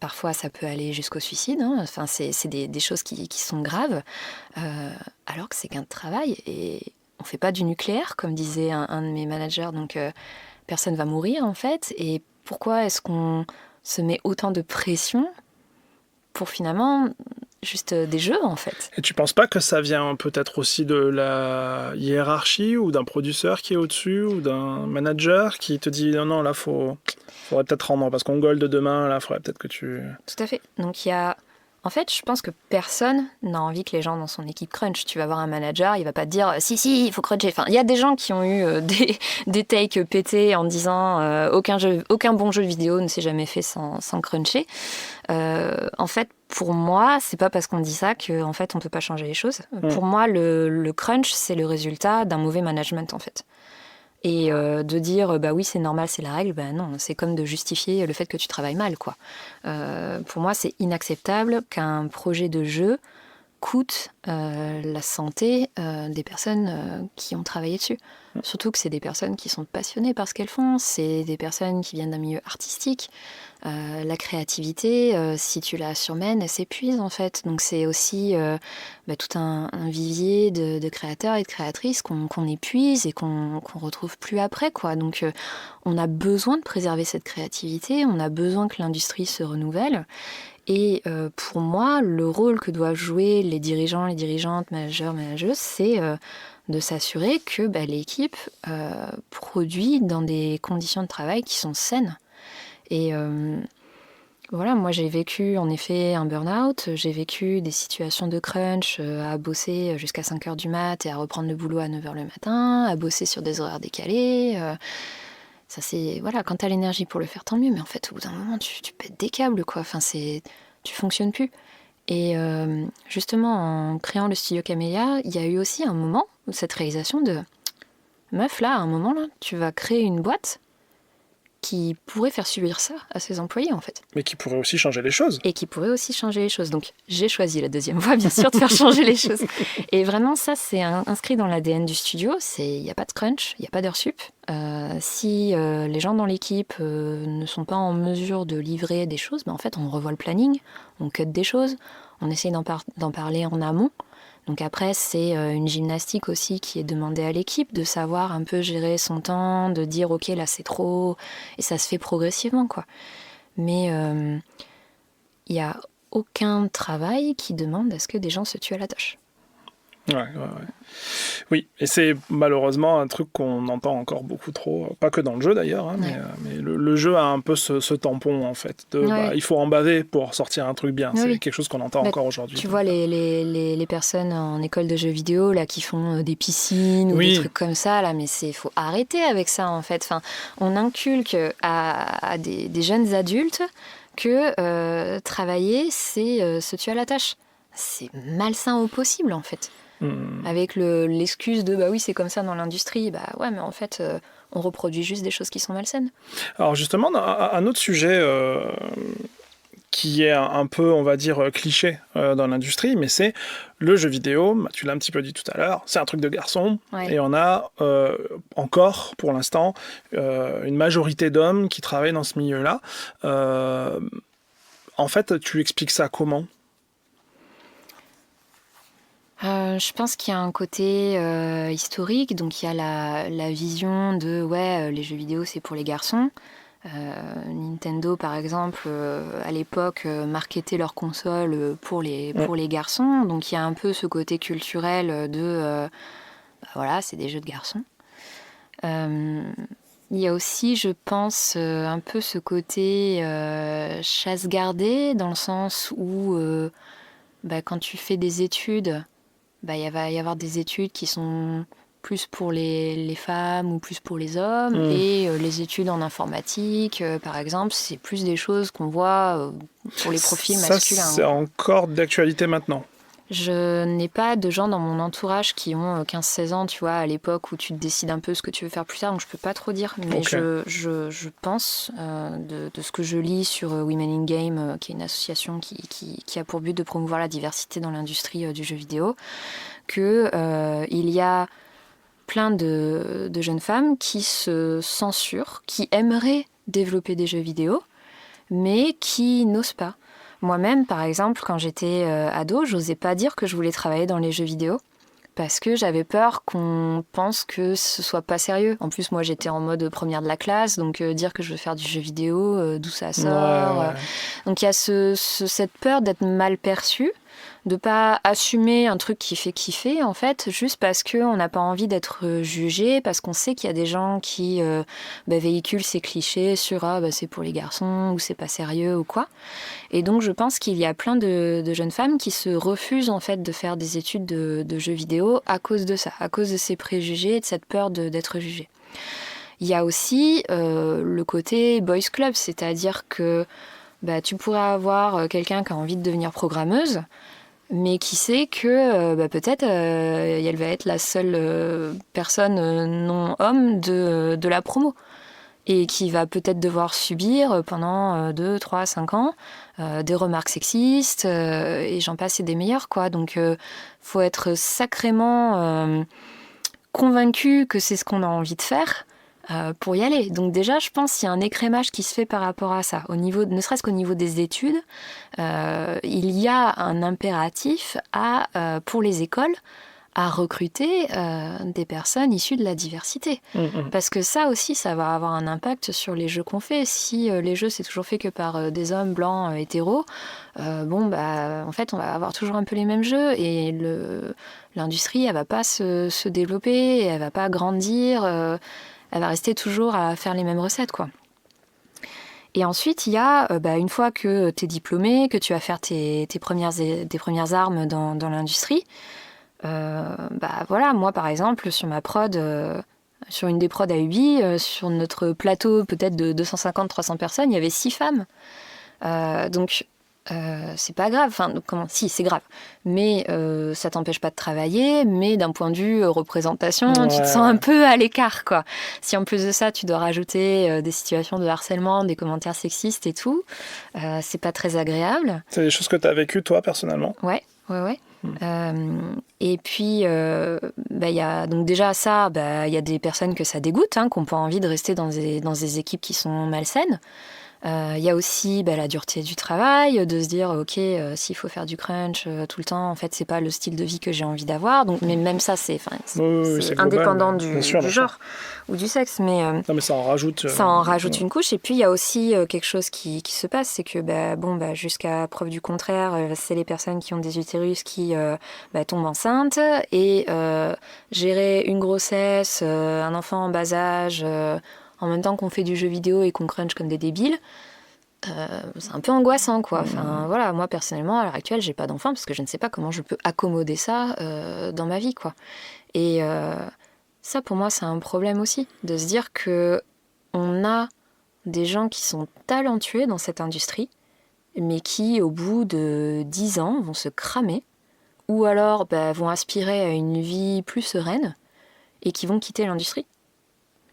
Parfois, ça peut aller jusqu'au suicide. Hein. Enfin, c'est des choses qui sont graves, alors que c'est qu'un travail. Et on ne fait pas du nucléaire, comme disait un de mes managers. Donc, personne ne va mourir, en fait. Et pourquoi est-ce qu'on se met autant de pression pour finalement juste des jeux, en fait? Et tu penses pas que ça vient peut-être aussi de la hiérarchie ou d'un producteur qui est au-dessus ou d'un manager qui te dit non, là, faudrait peut-être rendre parce qu'on gold demain, là, faudrait peut-être que tu... Tout à fait. Donc, il y a... En fait, je pense que personne n'a envie que les gens dans son équipe crunch. Tu vas voir un manager, il va pas te dire « Si, il faut cruncher ». Enfin, il y a des gens qui ont eu des takes pétés en disant aucun bon jeu vidéo ne s'est jamais fait sans cruncher ». En fait, pour moi, c'est pas parce qu'on dit ça qu'en fait, on peut pas changer les choses. Pour moi, le crunch, c'est le résultat d'un mauvais management, en fait. Et de dire bah oui c'est normal, c'est la règle, bah non, c'est comme de justifier le fait que tu travailles mal, quoi. Pour moi c'est inacceptable qu'un projet de jeu coûte la santé des personnes qui ont travaillé dessus. Surtout que c'est des personnes qui sont passionnées par ce qu'elles font, c'est des personnes qui viennent d'un milieu artistique. La créativité, si tu la surmènes, elle s'épuise en fait. Donc c'est aussi tout un vivier de créateurs et de créatrices qu'on épuise et qu'on retrouve plus après, quoi. Donc on a besoin de préserver cette créativité, on a besoin que l'industrie se renouvelle. Et pour moi, le rôle que doivent jouer les dirigeants, les dirigeantes, manageuses, c'est de s'assurer que l'équipe produit dans des conditions de travail qui sont saines. Et voilà, moi j'ai vécu en effet un burn-out, j'ai vécu des situations de crunch, à bosser jusqu'à 5h du mat et à reprendre le boulot à 9h le matin, à bosser sur des horaires décalés. Ça c'est, voilà, quand t'as l'énergie pour le faire, tant mieux, mais en fait au bout d'un moment tu pètes des câbles, quoi. Enfin, tu fonctionnes plus. Et justement, en créant le studio Camélia, il y a eu aussi un moment où cette réalisation de meuf, là, à un moment, là, tu vas créer une boîte qui pourrait faire subir ça à ses employés, en fait. Mais qui pourrait aussi changer les choses. Et qui pourrait aussi changer les choses. Donc, j'ai choisi la deuxième voie, bien sûr, de faire changer les choses. Et vraiment, ça, c'est inscrit dans l'ADN du studio. Il n'y a pas de crunch, il n'y a pas d'heure sup. Si les gens dans l'équipe ne sont pas en mesure de livrer des choses, en fait, on revoit le planning, on cut des choses, on essaye d'en parler en amont. Donc après, c'est une gymnastique aussi qui est demandée à l'équipe, de savoir un peu gérer son temps, de dire « ok, là c'est trop », et ça se fait progressivement, quoi. Mais il n'y a aucun travail qui demande à ce que des gens se tuent à la tâche. Ouais. Oui, et c'est malheureusement un truc qu'on entend encore beaucoup trop, pas que dans le jeu d'ailleurs, hein, mais le jeu a un peu ce tampon en fait, il faut en baver pour sortir un truc bien, c'est quelque chose qu'on entend encore aujourd'hui. Tu vois les personnes en école de jeux vidéo là, qui font des piscines ou des trucs comme ça, là, mais il faut arrêter avec ça en fait. Enfin, on inculque à des jeunes adultes que travailler c'est se tuer à la tâche. C'est malsain au possible en fait. Avec l'excuse de oui c'est comme ça dans l'industrie, ouais mais en fait on reproduit juste des choses qui sont malsaines. Alors justement un autre sujet qui est un peu on va dire cliché dans l'industrie, mais c'est le jeu vidéo, tu l'as un petit peu dit tout à l'heure, c'est un truc de garçon, et on a encore pour l'instant une majorité d'hommes qui travaillent dans ce milieu-là. En fait tu expliques ça comment ? Je pense qu'il y a un côté historique, donc il y a la vision de les jeux vidéo c'est pour les garçons. Nintendo par exemple à l'époque marketait leurs consoles pour les garçons, donc il y a un peu ce côté culturel de voilà c'est des jeux de garçons. Il y a aussi, je pense, un peu ce côté chasse gardée, dans le sens où quand tu fais des études, il va y avoir des études qui sont plus pour les femmes ou plus pour les hommes. Et les études en informatique, par exemple, c'est plus des choses qu'on voit pour les profils masculins. Ça, c'est encore d'actualité maintenant. Je n'ai pas de gens dans mon entourage qui ont 15-16 ans, tu vois, à l'époque où tu te décides un peu ce que tu veux faire plus tard, donc je peux pas trop dire, mais je pense, de ce que je lis sur Women in Game, qui est une association qui a pour but de promouvoir la diversité dans l'industrie du jeu vidéo, qu'il y a plein de jeunes femmes qui se censurent, qui aimeraient développer des jeux vidéo, mais qui n'osent pas. Moi-même, par exemple, quand j'étais ado, j'osais pas dire que je voulais travailler dans les jeux vidéo parce que j'avais peur qu'on pense que ce soit pas sérieux. En plus, moi, j'étais en mode première de la classe, donc dire que je veux faire du jeu vidéo, d'où ça sort. Ouais. Donc il y a cette peur d'être mal perçue, de pas assumer un truc qui fait kiffer, en fait, juste parce qu'on n'a pas envie d'être jugé, parce qu'on sait qu'il y a des gens qui véhiculent ces clichés sur c'est pour les garçons, ou c'est pas sérieux, ou quoi. Et donc, je pense qu'il y a plein de jeunes femmes qui se refusent, en fait, de faire des études de jeux vidéo à cause de ça, à cause de ces préjugés et de cette peur d'être jugée. Il y a aussi le côté boys club, c'est-à-dire que tu pourrais avoir quelqu'un qui a envie de devenir programmeuse, mais qui sait que peut-être elle va être la seule personne non-homme de la promo, et qui va peut-être devoir subir pendant 2, 3, 5 ans des remarques sexistes, et j'en passe et des meilleurs, quoi. Donc faut être sacrément convaincu que c'est ce qu'on a envie de faire pour y aller. Donc déjà, je pense qu'il y a un écrémage qui se fait par rapport à ça. Ne serait-ce qu'au niveau des études, il y a un impératif pour les écoles à recruter des personnes issues de la diversité. Parce que ça aussi, ça va avoir un impact sur les jeux qu'on fait. Si les jeux, c'est toujours fait que par des hommes blancs hétéros, en fait, on va avoir toujours un peu les mêmes jeux, et l'industrie, elle va pas se développer, elle va pas grandir, elle va rester toujours à faire les mêmes recettes, quoi. Et ensuite, il y a, une fois que tu es diplômé, que tu vas faire tes premières armes dans l'industrie, moi, par exemple, sur ma prod, sur une des prods à Ubi, sur notre plateau peut-être de 250-300 personnes, il y avait 6 femmes. Donc, c'est pas grave. Enfin, si, c'est grave. Mais ça t'empêche pas de travailler. Mais d'un point de vue représentation, tu te sens un peu à l'écart, quoi. Si en plus de ça, tu dois rajouter des situations de harcèlement, des commentaires sexistes et tout, c'est pas très agréable. C'est des choses que tu as vécues, toi, personnellement? Ouais. Et puis, y a donc déjà ça, y a des personnes que ça dégoûte, qui n'ont pas envie de rester dans des équipes qui sont malsaines. Il y a aussi la dureté du travail, de se dire ok, s'il faut faire du crunch tout le temps, en fait c'est pas le style de vie que j'ai envie d'avoir. Donc, mais même ça c'est indépendant du genre ou du sexe, mais non, mais ça en rajoute. Une couche. Et puis il y a aussi quelque chose qui se passe, c'est que jusqu'à preuve du contraire, c'est les personnes qui ont des utérus qui tombent enceintes, et gérer une grossesse, un enfant en bas âge. En même temps qu'on fait du jeu vidéo et qu'on crunch comme des débiles, c'est un peu angoissant, quoi. Enfin, voilà, moi, personnellement, à l'heure actuelle, j'ai pas d'enfant parce que je ne sais pas comment je peux accommoder ça dans ma vie, quoi. Et ça, pour moi, c'est un problème aussi, de se dire qu'on a des gens qui sont talentueux dans cette industrie, mais qui, au bout de 10 ans, vont se cramer, ou alors vont aspirer à une vie plus sereine, et qui vont quitter l'industrie.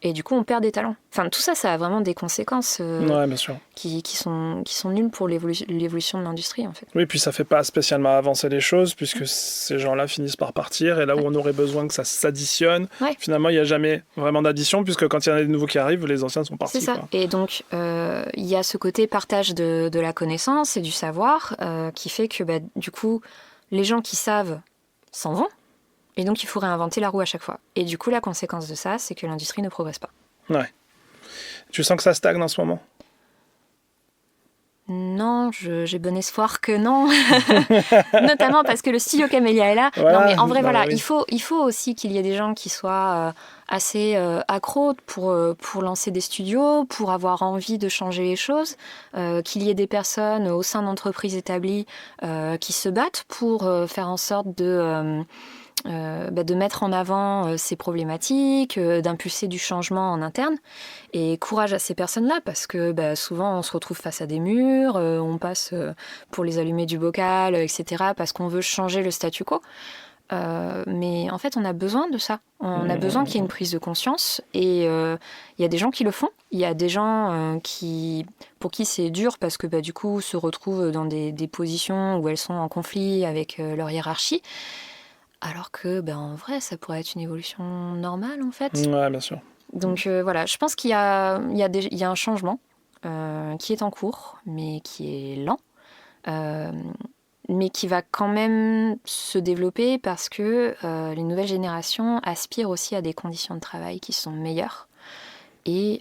Et du coup, on perd des talents. Enfin, tout ça, ça a vraiment des conséquences bien sûr. Qui sont nulles pour l'évolution de l'industrie, en fait. Oui, puis ça fait pas spécialement avancer les choses, puisque ces gens-là finissent par partir, et là où on aurait besoin que ça s'additionne, finalement, il n'y a jamais vraiment d'addition, puisque quand il y en a des nouveaux qui arrivent, les anciens sont partis. C'est ça. Quoi. Et donc, il y a ce côté partage de la connaissance et du savoir qui fait que, du coup, les gens qui savent s'en vont. Et donc, il faut réinventer la roue à chaque fois. Et du coup, la conséquence de ça, c'est que l'industrie ne progresse pas. Ouais. Tu sens que ça stagne en ce moment ? Non, j'ai bon espoir que non. Notamment parce que le studio Camélia est là. Voilà, non, mais en vrai, voilà, oui. il faut aussi qu'il y ait des gens qui soient assez accros pour lancer des studios, pour avoir envie de changer les choses, qu'il y ait des personnes au sein d'entreprises établies qui se battent pour faire en sorte de mettre en avant ces problématiques, d'impulser du changement en interne. Et courage à ces personnes-là, parce que souvent on se retrouve face à des murs, on passe pour les allumés du bocal, etc., parce qu'on veut changer le statu quo. Mais en fait, on a besoin de ça. On a besoin qu'il y ait une prise de conscience. Et il y a des gens qui le font. Il y a des gens pour qui c'est dur, parce que du coup, se retrouvent dans des positions où elles sont en conflit avec leur hiérarchie. Alors que, en vrai, ça pourrait être une évolution normale, en fait. Ouais, bien sûr. Donc voilà, je pense qu'il y a un changement qui est en cours, mais qui est lent, mais qui va quand même se développer parce que les nouvelles générations aspirent aussi à des conditions de travail qui sont meilleures. Et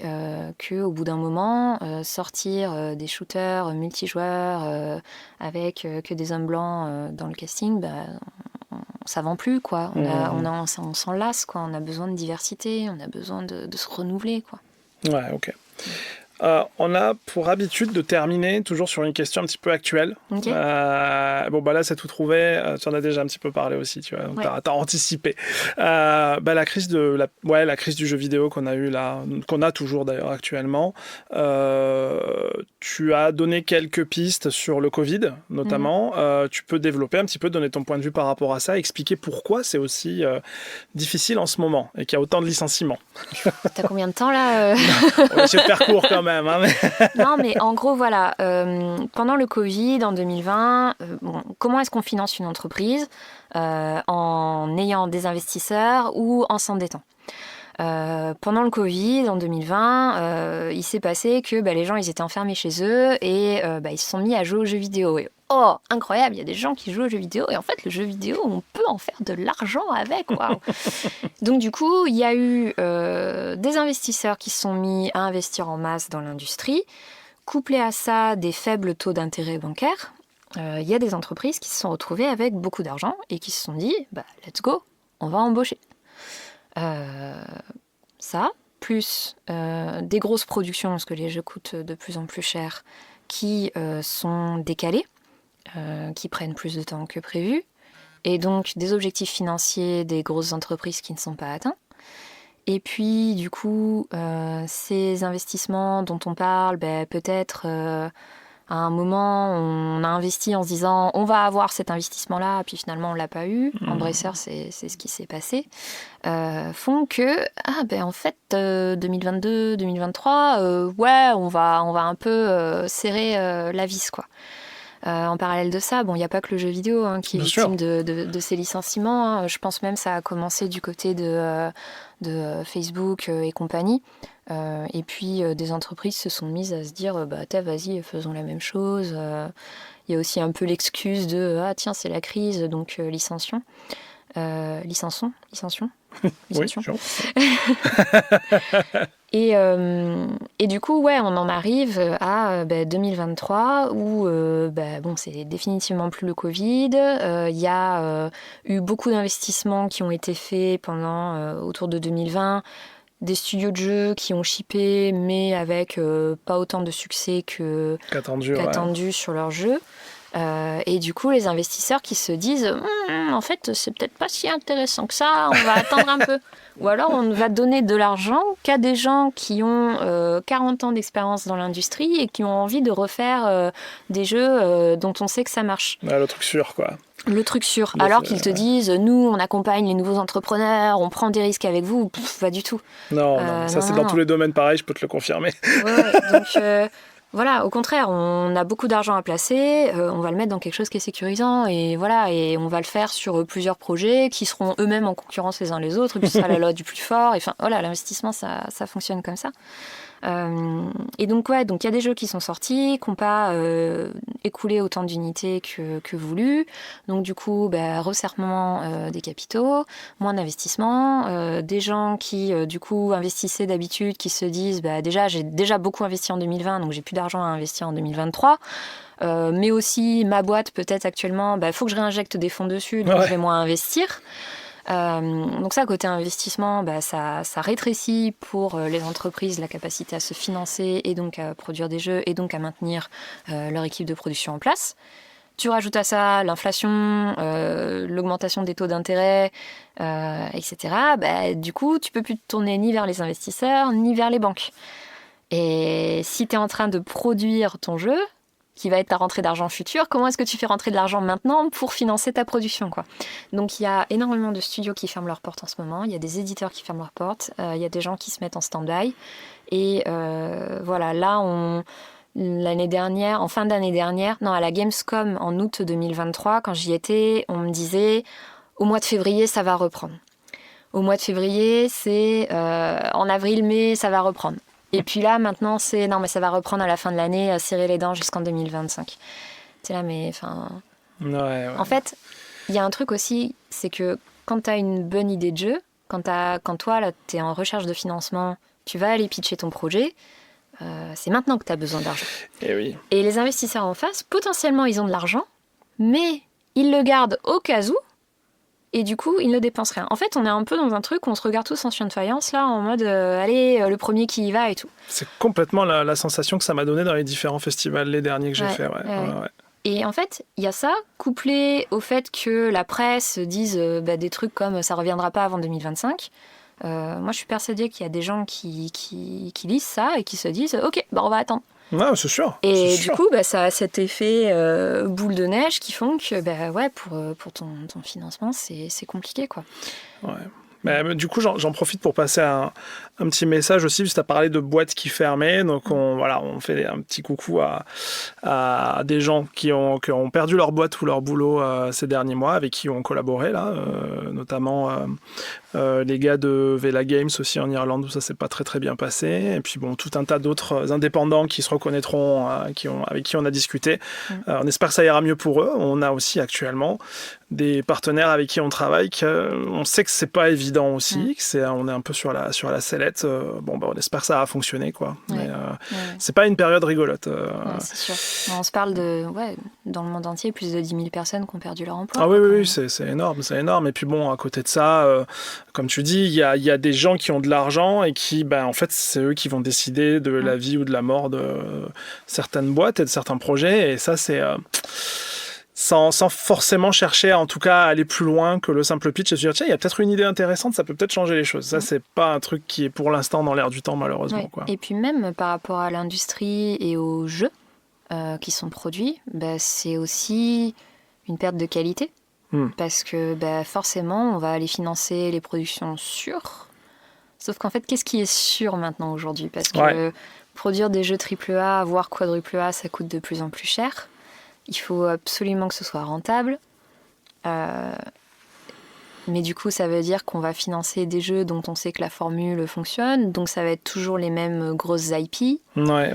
qu'au bout d'un moment, sortir des shooters multijoueurs avec que des hommes blancs dans le casting, ça vend plus, quoi. On s'en lasse, quoi. On a besoin de diversité, on a besoin de se renouveler, quoi. Ouais, ok. On a pour habitude de terminer toujours sur une question un petit peu actuelle. Okay. Là, c'est tout trouvé. Tu en as déjà un petit peu parlé aussi, tu vois. Donc, t'as anticipé. La crise la crise du jeu vidéo qu'on a eu là, qu'on a toujours d'ailleurs actuellement. Tu as donné quelques pistes sur le Covid, notamment. Tu peux développer un petit peu, donner ton point de vue par rapport à ça, expliquer pourquoi c'est aussi difficile en ce moment et qu'il y a autant de licenciements. T'as combien de temps là On va essayer de faire court quand même. Non, mais en gros, voilà. Pendant le Covid, en 2020, comment est-ce qu'on finance une entreprise en ayant des investisseurs ou en s'endettant ? Pendant le Covid, en 2020, il s'est passé que les gens ils étaient enfermés chez eux et ils se sont mis à jouer aux jeux vidéo. Et, oh, incroyable, il y a des gens qui jouent aux jeux vidéo et en fait, le jeu vidéo, on peut en faire de l'argent avec. Waouh. Donc du coup, il y a eu des investisseurs qui se sont mis à investir en masse dans l'industrie. Couplé à ça, des faibles taux d'intérêt bancaires. Il y a des entreprises qui se sont retrouvées avec beaucoup d'argent et qui se sont dit, let's go, on va embaucher. Ça, plus des grosses productions, parce que les jeux coûtent de plus en plus cher, qui sont décalées, qui prennent plus de temps que prévu, et donc des objectifs financiers des grosses entreprises qui ne sont pas atteints. Et puis, du coup, ces investissements dont on parle, peut-être à un moment, on a investi en se disant on va avoir cet investissement-là, puis finalement, on ne l'a pas eu. Embracer, c'est ce qui s'est passé. Font que, en fait, 2022, 2023, on va un peu serrer la vis, quoi. En parallèle de ça, il n'y a pas que le jeu vidéo qui est victime de ces licenciements. Je pense même que ça a commencé du côté de Facebook et compagnie. Et puis, des entreprises se sont mises à se dire vas-y, faisons la même chose. Il y a aussi un peu l'excuse de tiens, c'est la crise, donc licencions. Licencions. Oui, sure. Et du coup, on en arrive à 2023 où c'est définitivement plus le Covid. Il y a eu beaucoup d'investissements qui ont été faits pendant autour de 2020. Des studios de jeux qui ont shippé, mais avec pas autant de succès qu'attendu sur leurs jeux. Et du coup, les investisseurs qui se disent en fait, c'est peut-être pas si intéressant que ça, on va attendre un peu. Ou alors, on ne va donner de l'argent qu'à des gens qui ont 40 ans d'expérience dans l'industrie et qui ont envie de refaire des jeux dont on sait que ça marche. Le truc sûr, quoi. Le truc sûr. Alors qu'ils te disent, nous, on accompagne les nouveaux entrepreneurs, on prend des risques avec vous. Pas du tout. Non, ça c'est dans tous les domaines pareil, je peux te le confirmer. Donc... Voilà, au contraire, on a beaucoup d'argent à placer, on va le mettre dans quelque chose qui est sécurisant et on va le faire sur plusieurs projets qui seront eux-mêmes en concurrence les uns les autres et puis ce sera la loi du plus fort. Enfin, l'investissement, ça fonctionne comme ça. Et donc, donc il y a des jeux qui sont sortis, qui n'ont pas écoulé autant d'unités que voulu. Donc, du coup, resserrement des capitaux, moins d'investissement, des gens qui, du coup, investissaient d'habitude, qui se disent j'ai déjà beaucoup investi en 2020, donc j'ai plus d'argent à investir en 2023. Mais aussi, ma boîte, peut-être actuellement, faut que je réinjecte des fonds dessus, donc je vais moins investir. Donc ça, côté investissement, ça rétrécit pour les entreprises la capacité à se financer et donc à produire des jeux et donc à maintenir leur équipe de production en place. Tu rajoutes à ça l'inflation, l'augmentation des taux d'intérêt, etc. Du coup, tu peux plus te tourner ni vers les investisseurs, ni vers les banques. Et si tu es en train de produire ton jeu, qui va être ta rentrée d'argent future, comment est-ce que tu fais rentrer de l'argent maintenant pour financer ta production, quoi. Donc il y a énormément de studios qui ferment leurs portes en ce moment, il y a des éditeurs qui ferment leurs portes, il y a des gens qui se mettent en stand-by. Et voilà, là, l'année dernière, en fin d'année dernière, à la Gamescom en août 2023, quand j'y étais, on me disait au mois de février, ça va reprendre. Au mois de février, c'est en avril-mai, ça va reprendre. Et puis là, maintenant, c'est non, mais ça va reprendre à la fin de l'année, serrer les dents jusqu'en 2025. C'est là, mais enfin. Ouais. En fait, il y a un truc aussi, c'est que quand tu as une bonne idée de jeu, quand toi, là, tu es en recherche de financement, tu vas aller pitcher ton projet, c'est maintenant que tu as besoin d'argent. Et oui. Et les investisseurs en face, potentiellement, ils ont de l'argent, mais ils le gardent au cas où. Et du coup, ils ne dépensent rien. En fait, on est un peu dans un truc où on se regarde tous en chien de faïence, là, en mode allez, le premier qui y va et tout. C'est complètement la sensation que ça m'a donné dans les différents festivals, les derniers que j'ai fait. Ouais. Et en fait, il y a ça, couplé au fait que la presse dise des trucs comme ça reviendra pas avant 2025. Moi, je suis persuadée qu'il y a des gens qui lisent ça et qui se disent ok, on va attendre. Ouais, c'est sûr. Et du coup, ça a cet effet boule de neige qui font que pour ton financement, c'est compliqué, quoi. Ouais. Mais du coup, j'en profite pour passer un petit message aussi, parce que tu as parlé de boîtes qui fermaient. Donc, on fait un petit coucou à des gens qui ont perdu leur boîte ou leur boulot ces derniers mois, avec qui on collaboré, là, notamment les gars de Vela Games aussi en Irlande, où ça s'est pas très très bien passé. Et puis, tout un tas d'autres indépendants qui se reconnaîtront, avec qui on a discuté. On espère que ça ira mieux pour eux. On a aussi actuellement des partenaires avec qui on travaille, on sait que c'est pas évident aussi, on est un peu sur la sellette. On espère que ça va fonctionner, quoi. Mais c'est pas une période rigolote. C'est sûr. On se parle dans le monde entier, plus de 10 000 personnes qui ont perdu leur emploi. Ah oui, c'est énorme, c'est énorme. Et puis à côté de ça, comme tu dis, il y a des gens qui ont de l'argent et qui, en fait, c'est eux qui vont décider de la vie ou de la mort de certaines boîtes et de certains projets. Et ça, c'est sans forcément chercher, en tout cas, à aller plus loin que le simple pitch et se dire, tiens, il y a peut-être une idée intéressante, ça peut peut-être changer les choses. Ça, c'est pas un truc qui est pour l'instant dans l'air du temps, malheureusement. Quoi. Et puis même par rapport à l'industrie et aux jeux qui sont produits, c'est aussi une perte de qualité. Parce que forcément, on va aller financer les productions sûres. Sauf qu'en fait, qu'est-ce qui est sûr maintenant aujourd'hui ? Parce que produire des jeux AAA, voire quadruple A, ça coûte de plus en plus cher. Il faut absolument que ce soit rentable. Mais du coup, ça veut dire qu'on va financer des jeux dont on sait que la formule fonctionne. Donc, ça va être toujours les mêmes grosses IP. Ouais.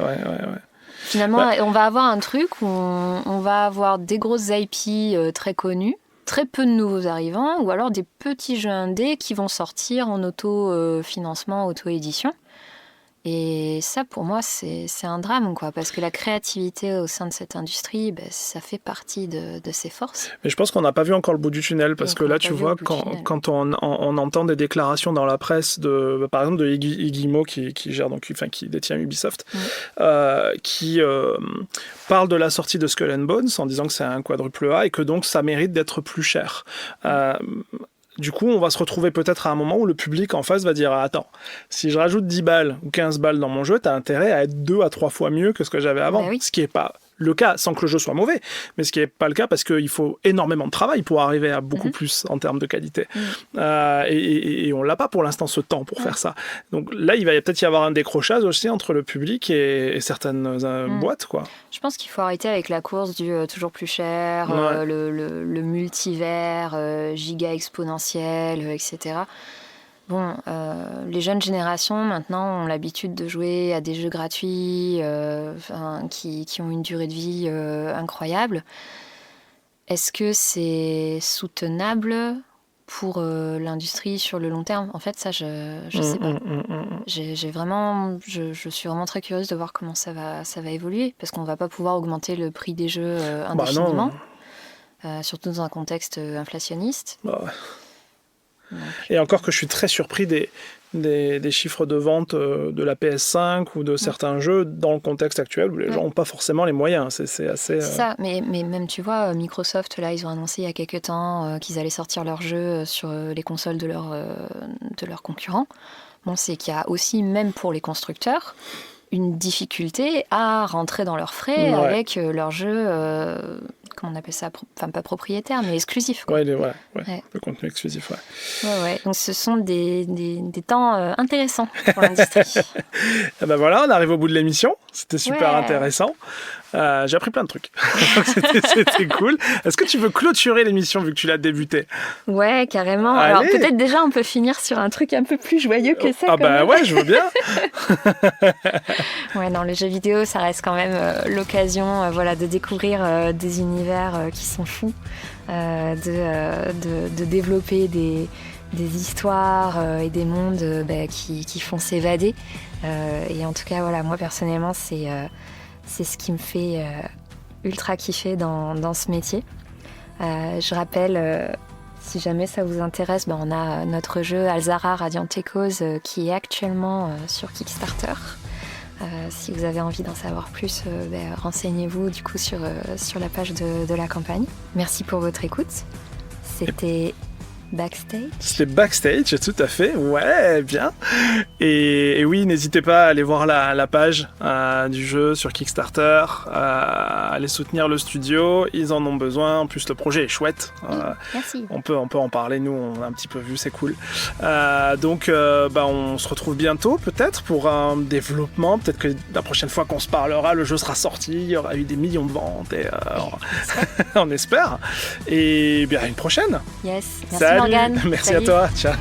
Finalement, on va avoir un truc où on va avoir des grosses IP très connues, très peu de nouveaux arrivants, ou alors des petits jeux indés qui vont sortir en auto-financement, auto-édition. Et ça, pour moi, c'est un drame, quoi, parce que la créativité au sein de cette industrie, ça fait partie de ses forces. Mais je pense qu'on n'a pas vu encore le bout du tunnel, parce que là, tu vois, quand on entend des déclarations dans la presse, par exemple de Guillemot, qui détient Ubisoft, qui parle de la sortie de Skull and Bones en disant que c'est un quadruple A et que donc ça mérite d'être plus cher. Du coup, on va se retrouver peut-être à un moment où le public en face va dire « Attends, si je rajoute 10 balles ou 15 balles dans mon jeu, t'as intérêt à être 2 à 3 fois mieux que ce que j'avais avant. » Ce qui n'est pas le cas, sans que le jeu soit mauvais, mais ce qui n'est pas le cas parce qu'il faut énormément de travail pour arriver à beaucoup plus en termes de qualité. Et on l'a pas pour l'instant ce temps pour faire ça. Donc là, il va peut-être y avoir un décrochage aussi entre le public et certaines boîtes, quoi. Je pense qu'il faut arrêter avec la course du toujours plus cher, le multivers, giga exponentiel, etc. Bon, les jeunes générations maintenant ont l'habitude de jouer à des jeux gratuits qui ont une durée de vie incroyable. Est-ce que c'est soutenable pour l'industrie sur le long terme? En fait, ça, je sais pas. Je suis vraiment très curieuse de voir comment ça va évoluer, parce qu'on va pas pouvoir augmenter le prix des jeux indéfiniment, surtout dans un contexte inflationniste. Et encore que je suis très surpris des chiffres de vente de la PS5 ou de certains jeux dans le contexte actuel où les gens n'ont pas forcément les moyens. C'est assez... C'est ça, mais même tu vois, Microsoft, là, ils ont annoncé il y a quelques temps qu'ils allaient sortir leurs jeux sur les consoles de leurs concurrents. Bon, c'est qu'il y a aussi, même pour les constructeurs, une difficulté à rentrer dans leurs frais avec leurs jeux, comment on appelle ça, enfin pas propriétaires, mais exclusifs. Quoi. Le contenu exclusif, ouais. Donc ce sont des temps intéressants pour l'industrie. Et ben voilà, on arrive au bout de l'émission. C'était super intéressant. J'ai appris plein de trucs. C'était cool. Est-ce que tu veux clôturer l'émission vu que tu l'as débutée? Ouais, carrément. Allez. Alors peut-être déjà on peut finir sur un truc un peu plus joyeux que ça. Ah bah ouais, je veux bien. Ouais, non, les jeux vidéo, ça reste quand même l'occasion de découvrir des univers qui sont fous, de développer des histoires et des mondes qui font s'évader. Et en tout cas, voilà, moi personnellement, c'est ce qui me fait ultra kiffer dans ce métier. Je rappelle, si jamais ça vous intéresse, on a notre jeu Alzara Radiant Echoes qui est actuellement sur Kickstarter. Si vous avez envie d'en savoir plus, renseignez-vous du coup sur la page de la campagne. Merci pour votre écoute. C'était Backstage. C'était Backstage, tout à fait. Ouais, bien. Et oui, n'hésitez pas à aller voir la page du jeu sur Kickstarter, à aller soutenir le studio. Ils en ont besoin. En plus, le projet est chouette. Merci. On peut en parler. Nous, on a un petit peu vu, c'est cool. Donc, on se retrouve bientôt, peut-être, pour un développement. Peut-être que la prochaine fois qu'on se parlera, le jeu sera sorti. Il y aura eu des millions de ventes. Et, on espère. Et bien, à une prochaine. Yes. Merci. Morgane. Merci à toi, ciao.